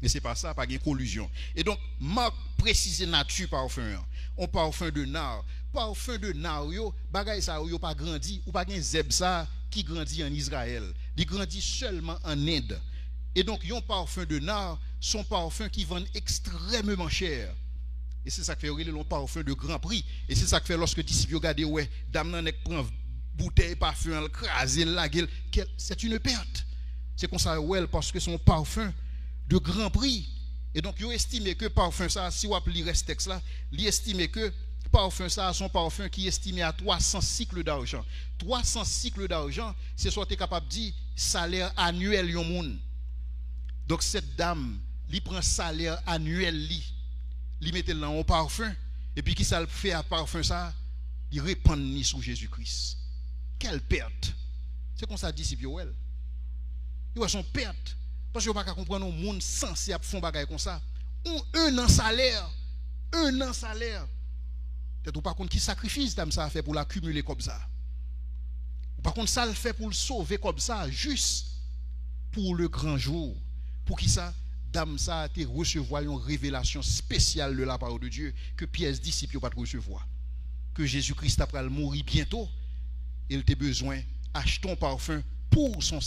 Mais ce n'est pas ça, pas de collusion. Et donc, Marc précise nature parfum. On parfum de nard. Parfum de nard, bagay ça, yo pas grandi, ou pas gen zeb ça qui grandit en Israël. Il grandit seulement en Inde. Et donc, yon parfum de nard, son parfum qui vend extrêmement cher. Et c'est ça qui fait le parfum de grand prix. Et c'est ça qui fait lorsque disciples regardent, ouais, dame nan prend bouteille parfum, craser la gueule, c'est une perte. C'est comme ça, ouais, parce que son parfum de grand prix. Et donc, ils estiment que parfum ça, si vous appelez ce texte là, ils estiment que parfum ça, son parfum qui est estimé à 300 cycles d'argent. 300 cycles d'argent, c'est soit tu es capable de dire salaire annuel yon moun. Donc cette dame, li prend salaire annuel li mette là en parfum et puis qui ça le fait à parfum ça, il répand ni sur Jésus-Christ. Quelle perte. C'est comme ça disciple elle. Il son perte parce que pas comprendre un monde censé faire bagay comme ça. Un an salaire. Peut-être pas contre qui sacrifice dame ça a fait pour l'accumuler comme ça. Par contre ça le fait pour le sauver comme ça juste pour le grand jour. Pour qui ça dame ça a été recevoir une révélation spéciale de la parole de Dieu que pièce disciple pas recevoir. Que Jésus-Christ après le mourir bientôt, il a besoin acheter un parfum pour sa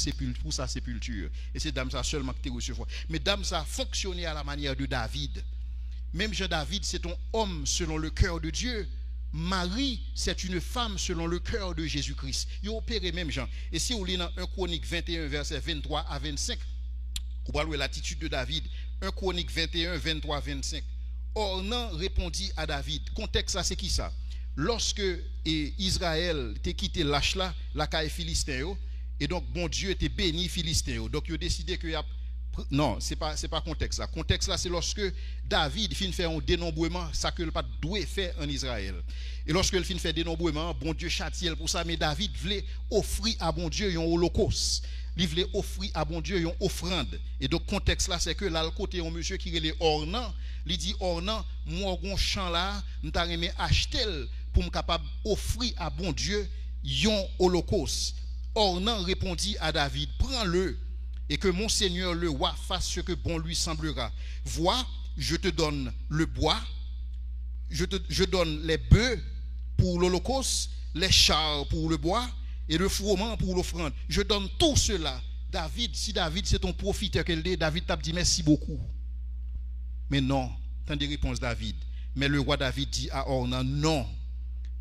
sépulture. Et c'est dame ça seulement que tu recevoir. Mais dame ça a fonctionné à la manière de David. Même Jean-David, c'est un homme selon le cœur de Dieu. Marie, c'est une femme selon le cœur de Jésus-Christ. Il opéré même Jean. Et si vous lisez dans 1 Chronique 21, verset 23 à 25, vous voyez l'attitude de David. 1 Chronique 21, 23 à 25. Ornan répondit à David. Contexte, ça c'est qui ça? Lorsque Israël t'a quitté lâche là, la caille philistin, et donc bon Dieu était béni philistin. Donc il a décidé que non, c'est pas contexte là. Contexte là c'est lorsque David fin faire un dénombrement, ça que le pas doit faire en Israël. Et lorsque il fin faire dénombrement, bon Dieu châtie pour ça, mais David voulait offrir à bon Dieu un holocauste. Il voulait offrir à bon Dieu une offrande. Et donc contexte là c'est que là le côté un monsieur qui est Ornan, il dit Ornan, moi gon champ là, m'ta remé acheter pour me capable offrir à bon Dieu un holocauste. Ornan répondit à David, prends-le et que mon Seigneur le roi fasse ce que bon lui semblera. Vois, je te donne le bois, je donne les bœufs pour l'holocauste, les chars pour le bois et le froment pour l'offrande. Je donne tout cela. David, si David c'est ton profiteur qu'elle dit, David t'a dit merci beaucoup. Mais non, tant de réponses David. Mais le roi David dit à Ornan, non,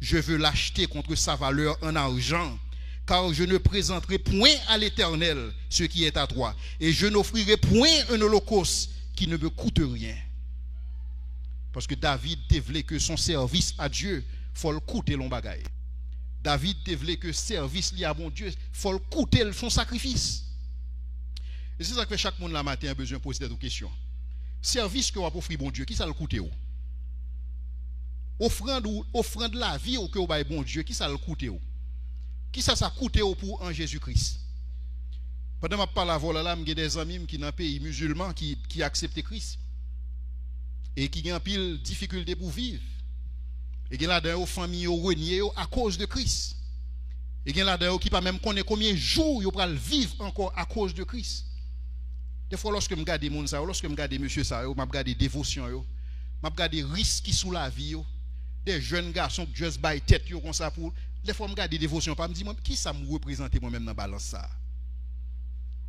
je veux l'acheter contre sa valeur en argent. Car je ne présenterai point à l'Éternel ce qui est à toi, et je n'offrirai point un holocauste qui ne me coûte rien. Parce que David te voulait que son service à Dieu faut le coûter l'on bagaille. David te voulait que service li à bon Dieu faut le coûter son sacrifice. Et c'est ça que chaque monde la matin a besoin de poser cette question. Service que vous offrir bon Dieu, qui ça le coûte ou? Offrande la vie ou que vous avez bon Dieu, qui ça le coûte ou? Qui ça coûte pour en Jésus-Christ? Pendant que je parle là, j'ai des amis qui dans un pays musulman qui acceptent Christ et qui ont pile difficulté pour vivre. Et qui là dans famille renié à cause de Christ. Et qui là dans qui pas même connaît combien de jours ils vont vivre encore à cause de Christ. Des fois lorsque je regarde moun ça, lorsque je regarde monsieur ça, je regarde dévotion yo, je regarde risques qui sous la vie yo, des jeunes garçons qui juste bail tête yo comme ça pour des fois, je regarde des dévotions, je me dis, qui ça me représente moi-même dans la balance ça?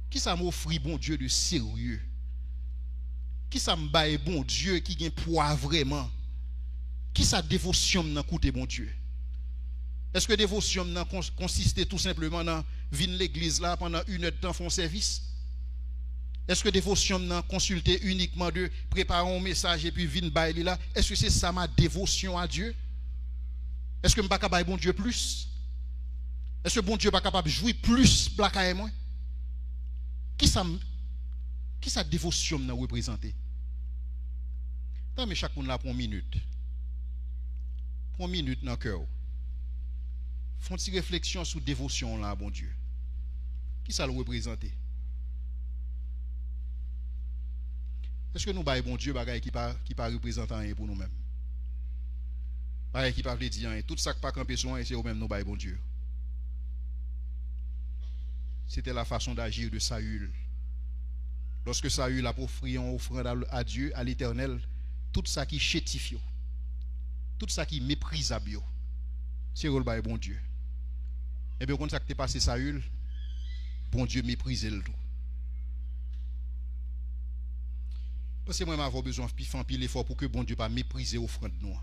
Qui ça m'offre bon Dieu de sérieux? Qui ça me baille bon Dieu qui gagne poids vraiment? Qui ça dévotion dans côté bon Dieu? Est-ce que dévotion consiste tout simplement dans venir l'église là pendant 1 heure de temps faire un service? Est-ce que dévotion dans consulter uniquement de préparer un message et puis venir bailler là? Est-ce que c'est ça ma dévotion à Dieu? Est-ce que je ne suis pas capable de bon Dieu plus? Est-ce que bon Dieu n'est pas capable de jouer plus blaka et moi? Qui sa dévotion nous représente? Tant mais chaque monde là pour une minute. Pour une minute dans le cœur. Font une réflexion sur dévotion là, bon Dieu. Qui ça le représente? Est-ce que nous baillons bon Dieu bagaille qui pas représentant rien pour nous-mêmes? Qui parle dire tout ça qui pas camper sur c'est au même nous bail bon Dieu. C'était la façon d'agir de Saül. Lorsque Saül a offert une offrande à Dieu, à l'Éternel, tout ça qui chétifie, tout ça qui méprisable, c'est le bail bon Dieu. Et bien quand ça qui t'est passé Saül, bon Dieu méprisait le tout. Parce que moi j'ai besoin de faire un pile effort pour que bon Dieu pas mépriser l'offrande nous.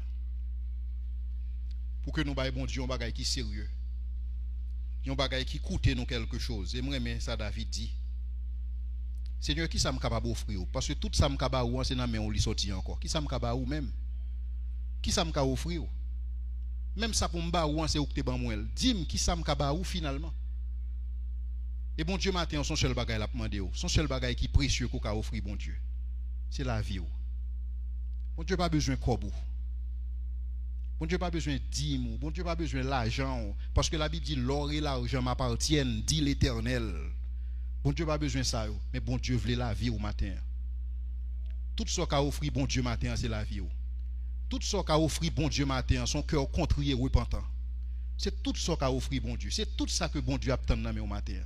Pour que nous baillons bon Dieu un bagage qui est sérieux. Un bagage qui coûte nous quelque chose. Et moi, ça David dit. Seigneur, qui ça me capable d'offrir? Parce que tout ça me capable c'est dans main on lui sorti encore. Qui ça me capable ou même? Qui ça me capable offrir? Même ça pour m'ba ou c'est ou que t'es ban moi. Dis-moi qui ça m'ka ou finalement. Et bon Dieu matin son seul bagage l'a demandé, son seul bagage qui précieux qu'on a offert bon Dieu. C'est la vie. Bon Dieu pas besoin de corbeau. Bon Dieu pas besoin de dîmes, bon Dieu pas besoin de l'argent parce que la Bible dit l'or et l'argent m'appartiennent, dit l'Éternel. Bon Dieu pas besoin de ça, mais bon Dieu veut la vie au matin. Tout ce qu'a offert bon Dieu matin, c'est la vie. Tout ce qu'a offert bon Dieu matin, son cœur contrit et repentant. C'est tout ce qu'a offert bon Dieu. C'est tout ça que bon Dieu attend au matin.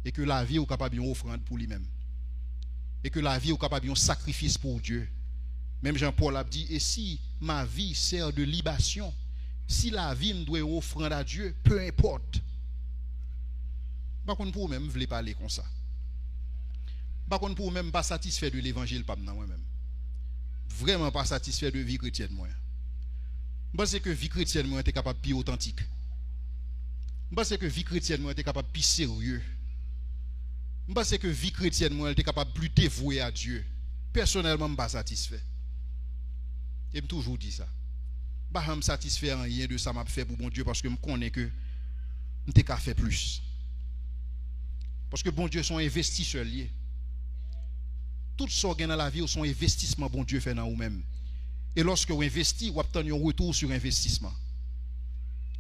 Et que la vie est capable d'une offrande pour lui-même. Et que la vie est capable d'un sacrifice pour Dieu. Même Jean-Paul a dit, et si ma vie sert de libation, si la vie me doit offrande à Dieu, peu importe. Par contre, pour moi-même, je ne voulais pas parler comme ça. Par contre, pour moi-même, pas satisfait de l'évangile, pas moi-même. Vraiment pas satisfait de vie chrétienne, moi. Je pense que vie chrétienne, moi, était capable de plus authentique. Je pense que vie chrétienne, moi, était capable de plus sérieux. Je pense que vie chrétienne, moi, était capable de plus dévouée à Dieu. Personnellement, je ne suis pas satisfait. Et je toujours dit ça. Je ne suis pas satisfait en rien de ça m'a fait pour bon Dieu parce que je connais que je n'ai qu'à faire plus. Parce que bon Dieu sont investisseurs liés. Tout ce qui est dans la vie sont investissements bon Dieu fait dans vous-même. Et lorsque vous investissez, vous obtenez un retour sur investissement.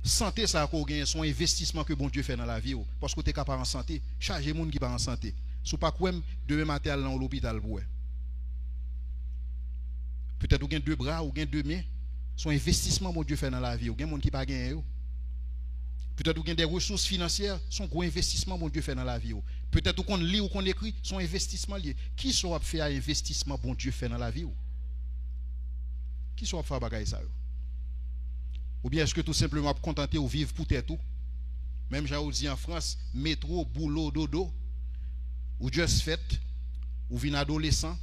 Santé, ça a gagné son investissement que bon Dieu fait dans la vie. Parce que vous êtes capable en santé. Chargez les gens qui sont en santé. Si vous n'avez pas demain matin dans l'hôpital. Peut-être vous avez 2 bras ou 2 mains. Son investissement bon Dieu fait dans la vie. Vous avez des gens qui pas gagné. Peut-être vous avez des ressources financières. Son gros investissement bon Dieu fait dans la vie. Peut-être qu'on lit ou qu'on écrit. Son investissement lié. Qui soit fait à investissement bon Dieu fait dans la vie? Qui soit fait à bagaille ça? Ou bien est-ce que tout simplement vous contenter ou vivre pour tête tout? Même j'ai dit en France, métro, boulot, dodo, ou juste fait, ou vin adolescent,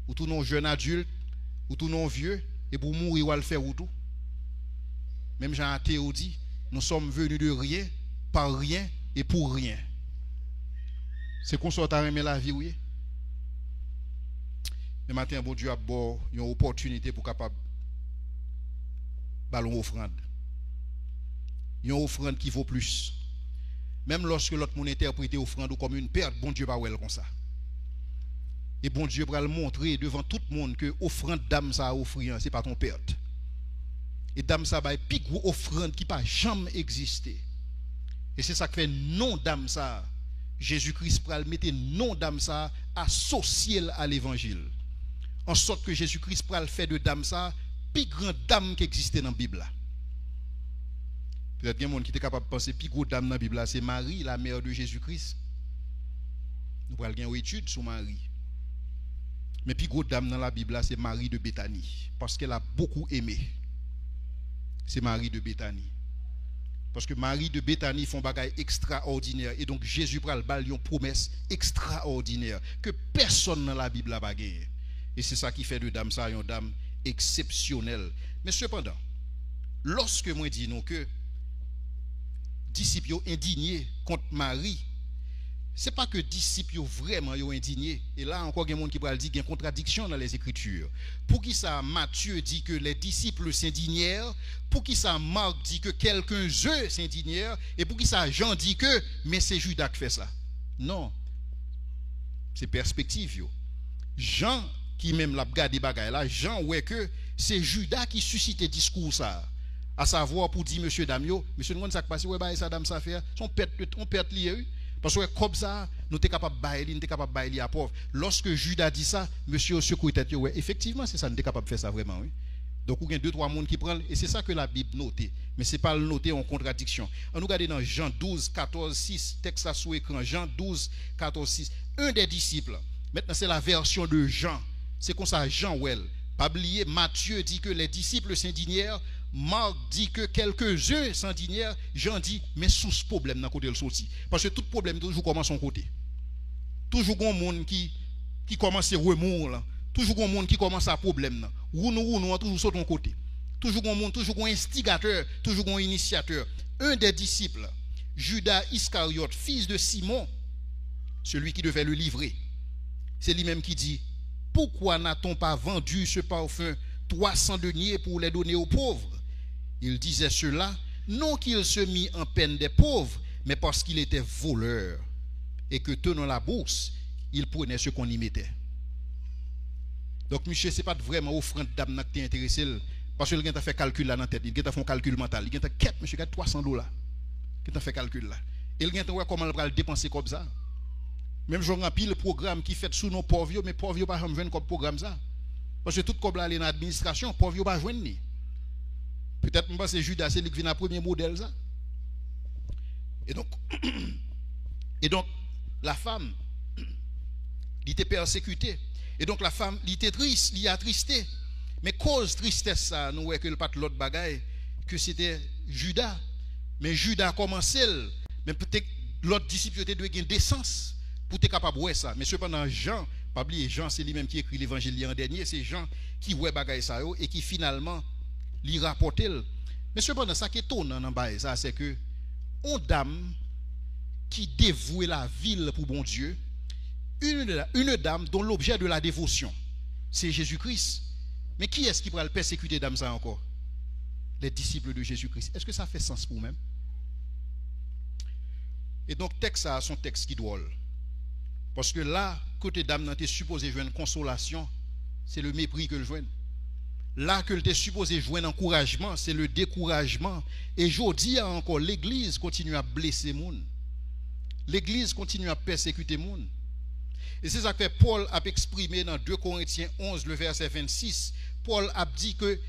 ou tout non jeune adulte, ou tout non vieux, et pour mourir ou à le faire ou tout. Même j'ai un Théo dit, nous sommes venus de rien, par rien et pour rien. C'est qu'on soit à remettre la vie, oui. Mais matin, bon Dieu a bon, une opportunité pour capable ballon offrande. Une offrande qui vaut plus. Même lorsque l'autre monde interprète offrande comme une perte, bon Dieu va well comme ça. Et bon Dieu va le montrer devant tout le monde que offrande d'âme ça a offrir, c'est pas ton perte. Et d'âme ça va plus gros offrande qui pas jamais existé. Et c'est ça qui fait non d'âme ça. Jésus-Christ pral mettre non d'âme ça associé à l'évangile. En sorte que Jésus-Christ pral fait de d'âme ça plus grande dame qui existait dans la Bible. Peut-être qu'il y a des gens qui sont capables de penser que la plus grande dame dans la Bible, c'est Marie, la mère de Jésus-Christ. Nous allons faire une étude sur Marie. Mais la plus grande dame dans la Bible, c'est Marie de Béthanie. Parce qu'elle a beaucoup aimé. C'est Marie de Béthanie. Parce que Marie de Béthanie font bagaille extraordinaire. Et donc Jésus pral bal une promesse extraordinaire que personne dans la Bible n'a pas gagné. Et c'est ça qui fait de dame ça une dame exceptionnelle. Mais cependant, lorsque moi dis non que disciples indignés contre Marie, c'est pas que disciples vraiment indignés. Et là encore il y a des gens qui parlent dire qu'il y a une contradiction dans les Écritures. Pour qui ça Matthieu dit que les disciples s'indignèrent, pour qui ça Marc dit que quelqu'un eux s'indignèrent, et pour qui ça Jean dit que mais c'est Judas qui fait ça. Non. C'est perspective yo. Jean qui même l'a regardé bagaille là, Jean ouais que c'est Judas qui suscite discours ça. À savoir pour dire monsieur Damio, monsieur nous ça passe ouais bah ça dame ça faire, on perd lié parce que comme ça nous t'es capable bailler, nous t'es capable bailler à pauvre. Lorsque Judas dit ça, monsieur secoue tête ouais, effectivement c'est ça nous t'es capable de faire ça vraiment oui. Donc il y a 2-3 monde qui prennent et c'est ça que la Bible note, mais c'est pas le noter en contradiction. On nous regarde dans Jean 12 14 6, texte là sous écran, Jean 12 14 6, un des disciples. Maintenant c'est la version de Jean. C'est comme ça, Jean Well. Pas oublier, Matthieu dit que les disciples s'indignèrent. Marc dit que quelques-uns s'indignèrent. Jean dit, mais sous ce problème, dans côté le sorti. Parce que tout problème, toujours commence son côté. Toujours un monde qui commence à remords. Toujours un monde qui commence à problème. Ou nous, toujours sur ton côté. Toujours un monde, toujours un instigateur, toujours un initiateur. Un des disciples, Judas Iscariote, fils de Simon, celui qui devait le livrer. C'est lui-même qui dit, pourquoi n'a-t-on pas vendu ce parfum 300 deniers pour les donner aux pauvres? Il disait cela, non qu'il se mit en peine des pauvres, mais parce qu'il était voleur, et que tenant la bourse, il prenait ce qu'on y mettait. Donc, monsieur, ce n'est pas vraiment offrande d'âme qui est intéressé, parce qu'il a fait calcul là dans la tête, il a fait un calcul mental, il a fait monsieur, il a $300, il a fait calcul là. Et il a fait comment il va le dépenser comme ça. Même si on a pile le programme qui fait sous nos pauvres, mais pauvres ne pas jouer comme programme ça. Parce que tout comme là, dans l'administration, pauvres ne pas jouer. Peut-être que c'est Judas, c'est lui qui vient à premier modèle ça. Et donc, la femme, elle était persécutée. Et donc, la femme, elle était triste, elle était attristée. Mais cause tristesse ça, nous voyons que le pas l'autre bagaille, que c'était Judas. Mais Judas a commencé, mais peut-être l'autre disciple était de gagner décence pour être capable de voir ça. Mais cependant, Jean, pas oublier, Jean, c'est lui-même qui écrit l'évangile en dernier, c'est Jean qui voit bagaille ça et qui finalement lui rapporte. Mais cependant, ça qui est étonnant dans bagaille ça, c'est que une dame qui dévouait la ville pour bon Dieu, une dame dont l'objet de la dévotion, c'est Jésus-Christ. Mais qui est-ce qui pourra le persécuter dame ça encore? Les disciples de Jésus-Christ. Est-ce que ça fait sens pour vous-même? Et donc, texte ça, son texte qui drôle. Parce que là, côté dame, tu es supposé jouer une consolation, c'est le mépris que le joigne. Là, que tu es supposé jouer un encouragement, c'est le découragement. Et je dis encore, l'église continue à blesser les gens. L'église continue à persécuter les gens. Et c'est ça que Paul a exprimé dans 2 Corinthiens 11, le verset 26. Paul a dit que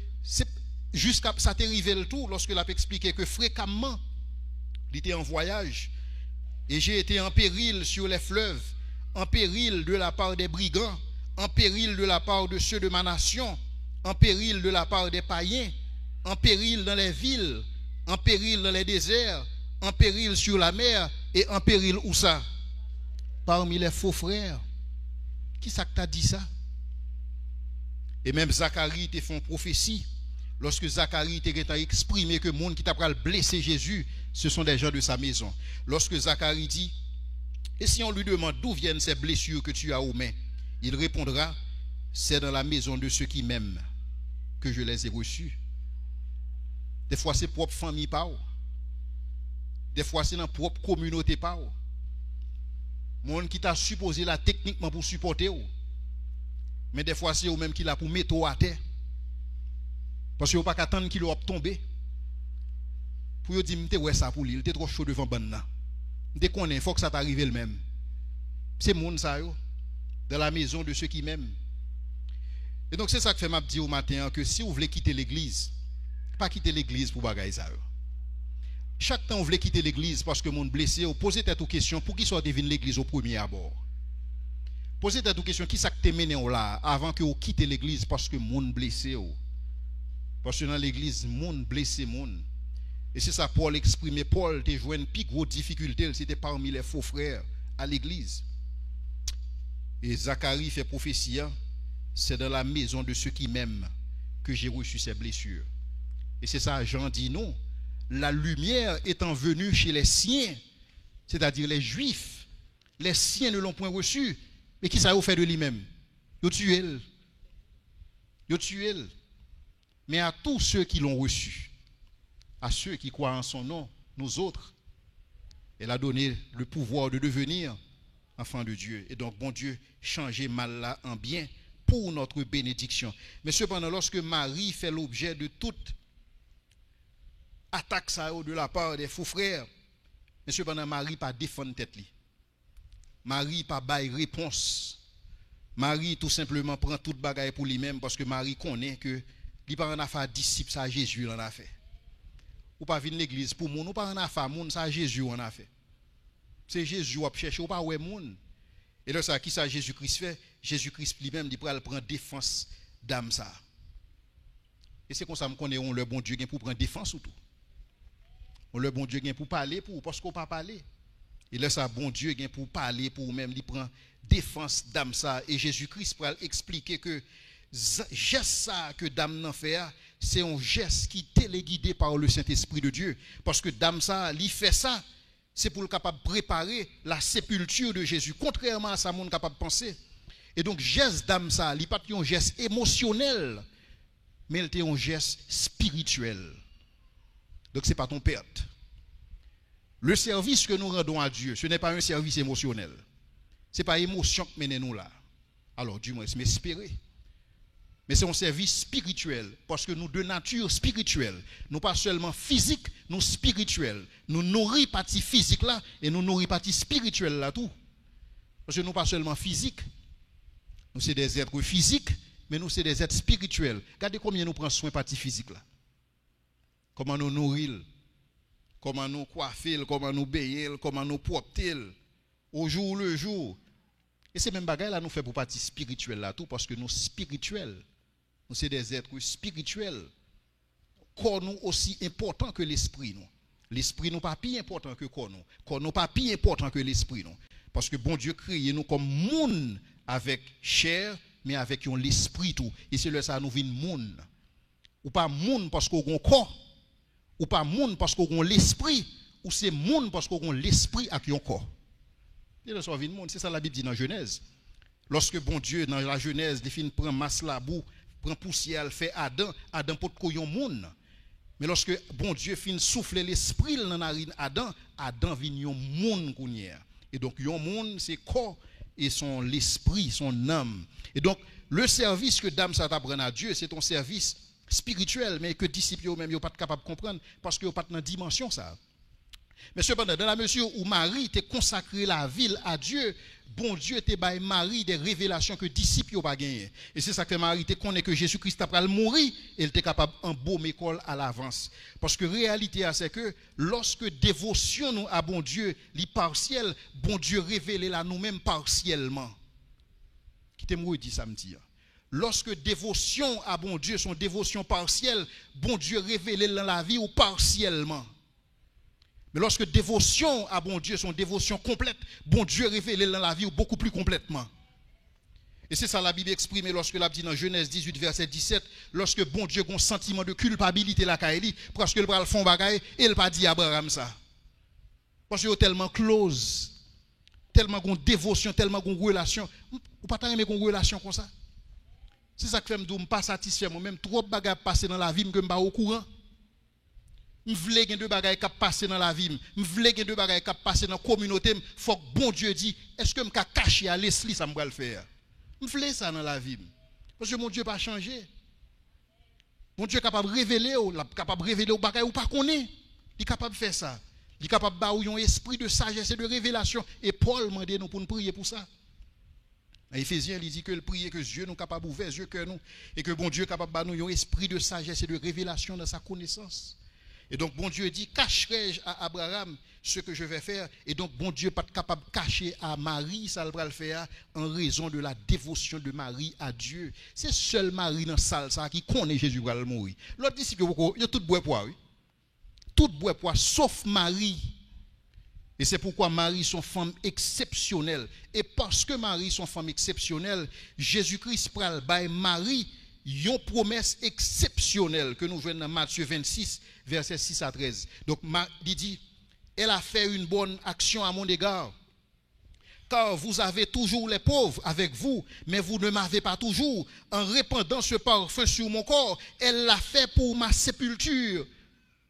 jusqu'à ça t'est arrivé le tout lorsque il a expliqué que fréquemment, il était en voyage et j'ai été en péril sur les fleuves, en péril de la part des brigands, en péril de la part de ceux de ma nation, en péril de la part des païens, en péril dans les villes, en péril dans les déserts, en péril sur la mer et en péril où ça? Parmi les faux frères. Qui ça que t'a dit ça? Et même Zacharie te fait une prophétie. Lorsque Zacharie t'a exprimé que le monde qui t'a blessé Jésus, ce sont des gens de sa maison. Lorsque Zacharie dit, et si on lui demande d'où viennent ces blessures que tu as aux mains, il répondra, c'est dans la maison de ceux qui m'aiment que je les ai reçus. Des fois c'est propre famille pas. Des fois c'est dans propre communauté pas. Monde qui t'a supposé là techniquement pour supporter. Mais des fois c'est eux même qui l'a pour mettre à terre. Parce que vous pas attendre qu'il va tomber. Pour dire m'te ouais ça pour lui, il était trop chaud devant banna. M'te connaît, faut que ça t'arrive le même. C'est monde ça yo dans la maison de ceux qui m'aiment. Et donc c'est ça que fait m'a dit au matin que si vous voulez quitter l'église, pas quitter l'église pour bagaille ça yo. Chaque temps vous voulez quitter l'église parce que monde blessé, vous posez tête aux questions pour qui soit devine l'église au premier abord. Posez tête aux questions qui ça que t'es mené là avant que vous quittez l'église parce que monde blessé. Parce que dans l'église, monde blessé monde. Et c'est ça Paul exprimait. Paul te joué une plus grosse difficulté, c'était parmi les faux frères à l'église. Et Zacharie fait prophétie, c'est dans la maison de ceux qui m'aiment que j'ai reçu ces blessures. Et c'est ça Jean dit non. La lumière étant venue chez les siens, c'est-à-dire les juifs, les siens ne l'ont point reçu. Mais qui ça a fait de lui-même? Ils ont tué. Ils ont tué. Mais à tous ceux qui l'ont reçu, à ceux qui croient en son nom, nous autres, elle a donné le pouvoir de devenir enfants de Dieu. Et donc, bon Dieu, changer mal là en bien pour notre bénédiction. Mais cependant, lorsque Marie fait l'objet de toute attaque ça de la part des faux frères, mais cependant, Marie pas défendre tête li. Marie pas bail réponse. Marie tout simplement prend toute bagaille pour lui-même parce que Marie connaît que il pas en affaire disciple ça Jésus en a fait. Ou pas venir l'église pour moun, ou pas en affaire moun ça Jésus en a fait. C'est Jésus qui cherche ou pas ouais moun. Et là ça qui ça Jésus-Christ fait? Jésus-Christ lui-même il prend défense d'âme ça. Et c'est comme ça me connaît on le bon Dieu pour prendre défense ou tout. On le bon Dieu pour parler pour parce qu'on pas parler. Et là ça bon Dieu pour parler pour même il prend défense d'âme ça et Jésus-Christ pour expliquer que geste ça que dame n'en fait, c'est un geste qui est téléguidé par le Saint-Esprit de Dieu. Parce que dame ça, il fait ça, c'est pour le capable de préparer la sépulture de Jésus. Contrairement à ça, monde capable de penser. Et donc, geste dame ça, il n'est pas un geste émotionnel, mais il est un geste spirituel. Donc ce n'est pas ton perte. Le service que nous rendons à Dieu, ce n'est pas un service émotionnel. Ce n'est pas l'émotion qui mène nous là. Alors du moins, c'est m'espérer. Mais c'est un service spirituel. Parce que nous de nature spirituelle. Nous pas seulement physique, nous spirituel. Nous nourrit partie physique là et nous nourrit partie spirituelle là tout. Parce que nous pas seulement physique. Nous sommes des êtres physiques, mais nous sommes des êtres spirituels. Regardez combien nous prenons soin de partie physique là. Comment nous nourrir, comment nous coiffer, comment nous bailler, comment nous porter au jour le jour. Et c'est même bagaille là nous fait pour partie spirituelle là tout parce que nous spirituels. Nous sommes des êtres spirituels. Corps nous aussi important que l'esprit nous. L'esprit nous pas plus important que corps nous. Corps nous pas plus important que l'esprit nous. Parce que bon Dieu créé nous comme monde avec chair mais avec l'esprit tout. Et c'est là ça nous vient monde. Ou pas monde parce qu'on a corps. Ou pas monde parce qu'on a l'esprit. Ou c'est monde parce qu'on a l'esprit avec un corps. C'est ça la Bible dit dans Genèse. Lorsque bon Dieu dans la Genèse il prend masse la boue, prend poussière, fait Adam, Adam peut koyon monde. Mais lorsque bon Dieu fin souffler l'esprit dans narine Adam, Adam vient yon monde kounière. Et donc yon monde c'est corps et son l'esprit, son âme. Et donc le service que dame ça t'apprend à Dieu, c'est ton service spirituel mais que disciples eux même yo pas capable de comprendre parce que yo pas dans dimension ça. Mais cependant, dans la mesure où Marie t'a consacré la ville à Dieu, bon Dieu t'a baillé Marie des révélations que disciples n'ont pas gagné. Et c'est ça que Marie te connaît que Jésus-Christ après le mourir, elle était capable en beau école à l'avance. Parce que réalité c'est que lorsque dévotion nous à bon Dieu, li partiel, bon Dieu révèle la nous-mêmes partiellement. Qui t'aime dit samedi. Lorsque dévotion à bon Dieu, son dévotion partielle, bon Dieu révèle dans la vie ou partiellement. Mais lorsque dévotion à bon Dieu, son dévotion complète, bon Dieu révèle dans la vie beaucoup plus complètement. Et c'est ça la Bible exprime lorsque la dit dans Genèse 18, verset 17, lorsque bon Dieu a un sentiment de culpabilité la Kaeli, parce que le bras le fond bagaille, et il pas dit à Abraham ça. Parce qu'il est tellement close, tellement de dévotion, tellement de relation. Ou pas tant aimer une relation comme ça. C'est ça que fait me pas satisfait moi-même, trop de bagages passer dans la vie, que je ne suis pas au courant. Je veux que deux bagages qui passent dans la vie. Je veux que deux bagages qui passent dans la communauté. Il faut que bon Dieu dise, est-ce que je peux cacher à Leslie, ça me va le faire. Je veux ça dans la vie. Parce que mon Dieu n'a pas changé. Mon Dieu est capable de révéler, aux bagages ou pas connaître. Il est capable de faire ça. Il est capable de avoir un esprit de sagesse et de révélation. Et Paul m'a dit nous pour nous prier pour ça. Dans Éphésiens, il dit que le prier que Dieu nous capable d'ouvrir les yeux que nous. Et que bon Dieu est capable de nous un esprit de sagesse et de révélation dans sa connaissance. Et donc, bon Dieu dit, cacherai-je à Abraham ce que je vais faire? Et donc, bon Dieu n'est pas capable de cacher à Marie, ça va le faire en raison de la dévotion de Marie à Dieu. C'est seul Marie dans la salle ça, qui connaît Jésus va le mourir. L'autre disciple, il y a tout bois poids, oui. Tout bois poids, sauf Marie. Et c'est pourquoi Marie, son femme exceptionnelle. Et parce que Marie, son femme exceptionnelle, Jésus-Christ pral by Marie, une promesse exceptionnelle que nous voyons dans Matthieu 26, versets 6 à 13. Donc, il dit, elle a fait une bonne action à mon égard. Car vous avez toujours les pauvres avec vous, mais vous ne m'avez pas toujours. En répandant ce parfum sur mon corps, elle l'a fait pour ma sépulture.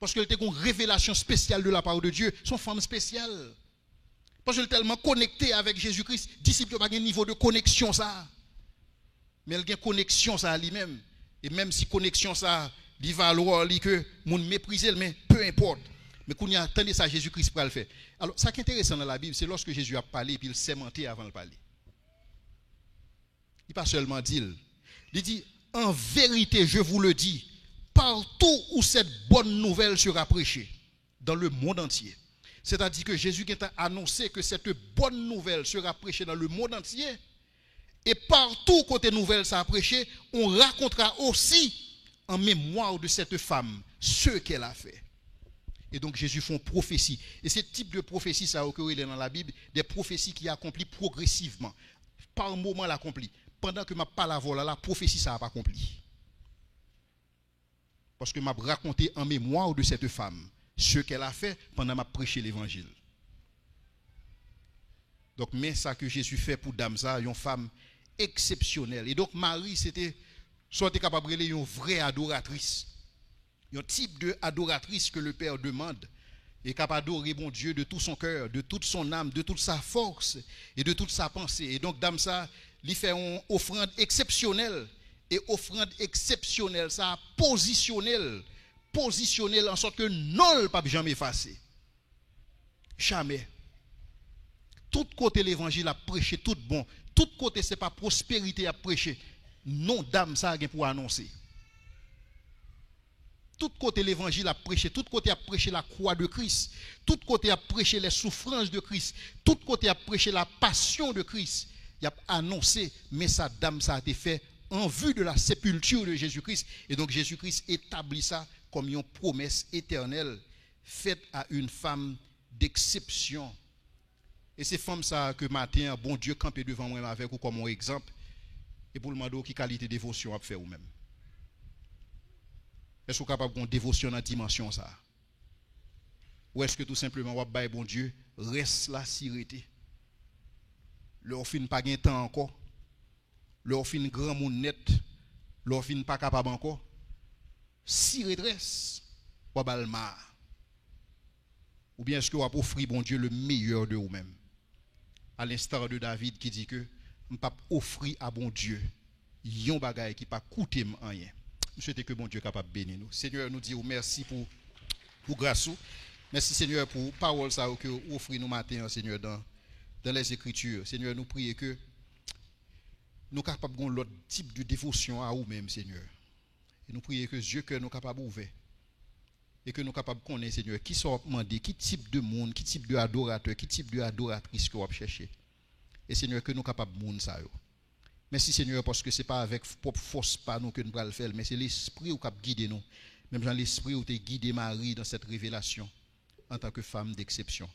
Parce qu'elle était une révélation spéciale de la part de Dieu, son femme spéciale. Parce qu'elle est tellement connectée avec Jésus-Christ, disciple n'a pas un niveau de connexion ça. Mais elle a une connexion ça à lui-même. Et même si connexion ça, il va alors que mon mépriser, mais peu importe. Mais quand il a entendu ça, Jésus-Christ pour le faire. Alors, ça qui est intéressant dans la Bible, c'est lorsque Jésus a parlé, puis il s'est menti avant de parler. Il n'a pas seulement dit, il dit, en vérité, je vous le dis, partout où cette bonne nouvelle sera prêchée, dans le monde entier. C'est-à-dire que Jésus a annoncé que cette bonne nouvelle sera prêchée dans le monde entier. Et partout côté nouvelle ça a prêché, on racontera aussi en mémoire de cette femme ce qu'elle a fait. Et donc Jésus fait une prophétie. Et ce type de prophétie, ça a occurré dans la Bible, des prophéties qui accomplissent progressivement. Par moment l'accomplit. Pendant que ma parle à la prophétie, ça n'a pas accompli. Parce que m'a raconté en mémoire de cette femme ce qu'elle a fait pendant m'a prêché l'évangile. Donc, mais ça que Jésus fait pour dame ça, une femme exceptionnelle. Et donc, Marie, c'était soit capable de une vraie adoratrice. Un type de adoratrice que le Père demande est capable d'adorer bon Dieu de tout son cœur, de toute son âme, de toute sa force et de toute sa pensée. Et donc, dame ça, lui fait une offrande exceptionnelle. Et offrande exceptionnelle, ça positionnelle en sorte que non, le pape jamais effacé. Jamais. Tout côté l'évangile a prêché, tout bon. Tout côté, ce n'est pas prospérité à prêcher. Non, dame, ça a pour annoncer. Tout côté l'évangile a prêché, tout côté a prêché la croix de Christ, tout côté a prêché les souffrances de Christ, tout côté a prêché la passion de Christ. Il a annoncé, mais sa dame, ça a été fait en vue de la sépulture de Jésus-Christ. Et donc Jésus-Christ établit ça comme une promesse éternelle faite à une femme d'exception. Et c'est femme ça que matin, bon Dieu campé devant moi avec ou comme un exemple. Et pour le demander quelle qualité de dévotion à faire ou même. Est-ce que vous êtes capable de dévotion dans la dimension ça? Ou est-ce que tout simplement, vous avez bon Dieu, reste la sirité? Leur fin pas gain temps encore. Leur fin grand monde net. Leur fin pas capable encore. Si redresse, ou balma. Ou bien est-ce que vous avez offert bon Dieu le meilleur de vous-même? À l'instar de David qui dit que je ne peux pas offrir à bon Dieu yon bagay qui pas coûter rien. Je souhaite que bon Dieu capable de bénir nous. Seigneur, nous disons merci pour grâce. Merci Seigneur pour parole ça que vous offrez nous matin, Seigneur, dans les Écritures. Seigneur, nous prions que nous capables de l'autre type de dévotion à vous-même, Seigneur. Et nous prions que Dieu que nous capables ouvrir. Et que nous capables de connaître, Seigneur, qui sont demandés, qui type de monde, qui type de adorateur, qui type de adoratrice que vous cherchez. Et Seigneur, que nous capables de monde ça. Merci Seigneur, parce que ce n'est pas avec propre force pas nous que nous allons le faire, mais c'est l'Esprit qui a guidé nous. Même dans l'Esprit où tu as guidé Marie dans cette révélation en tant que femme d'exception.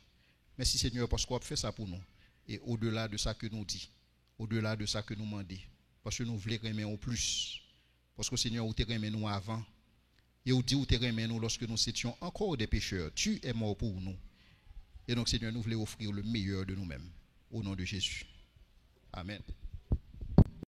Merci Seigneur, parce qu'on a fait ça pour nous. Et au-delà de ça que nous dit, au-delà de ça que nous demandons, parce que nous voulons aimer au plus. Parce que Seigneur, vous t'aimez nous avant. Et vous dit vous t'aimez nous lorsque nous étions encore des pécheurs. Tu es mort pour nous. Et donc Seigneur, nous voulons offrir le meilleur de nous-mêmes. Au nom de Jésus. Amen.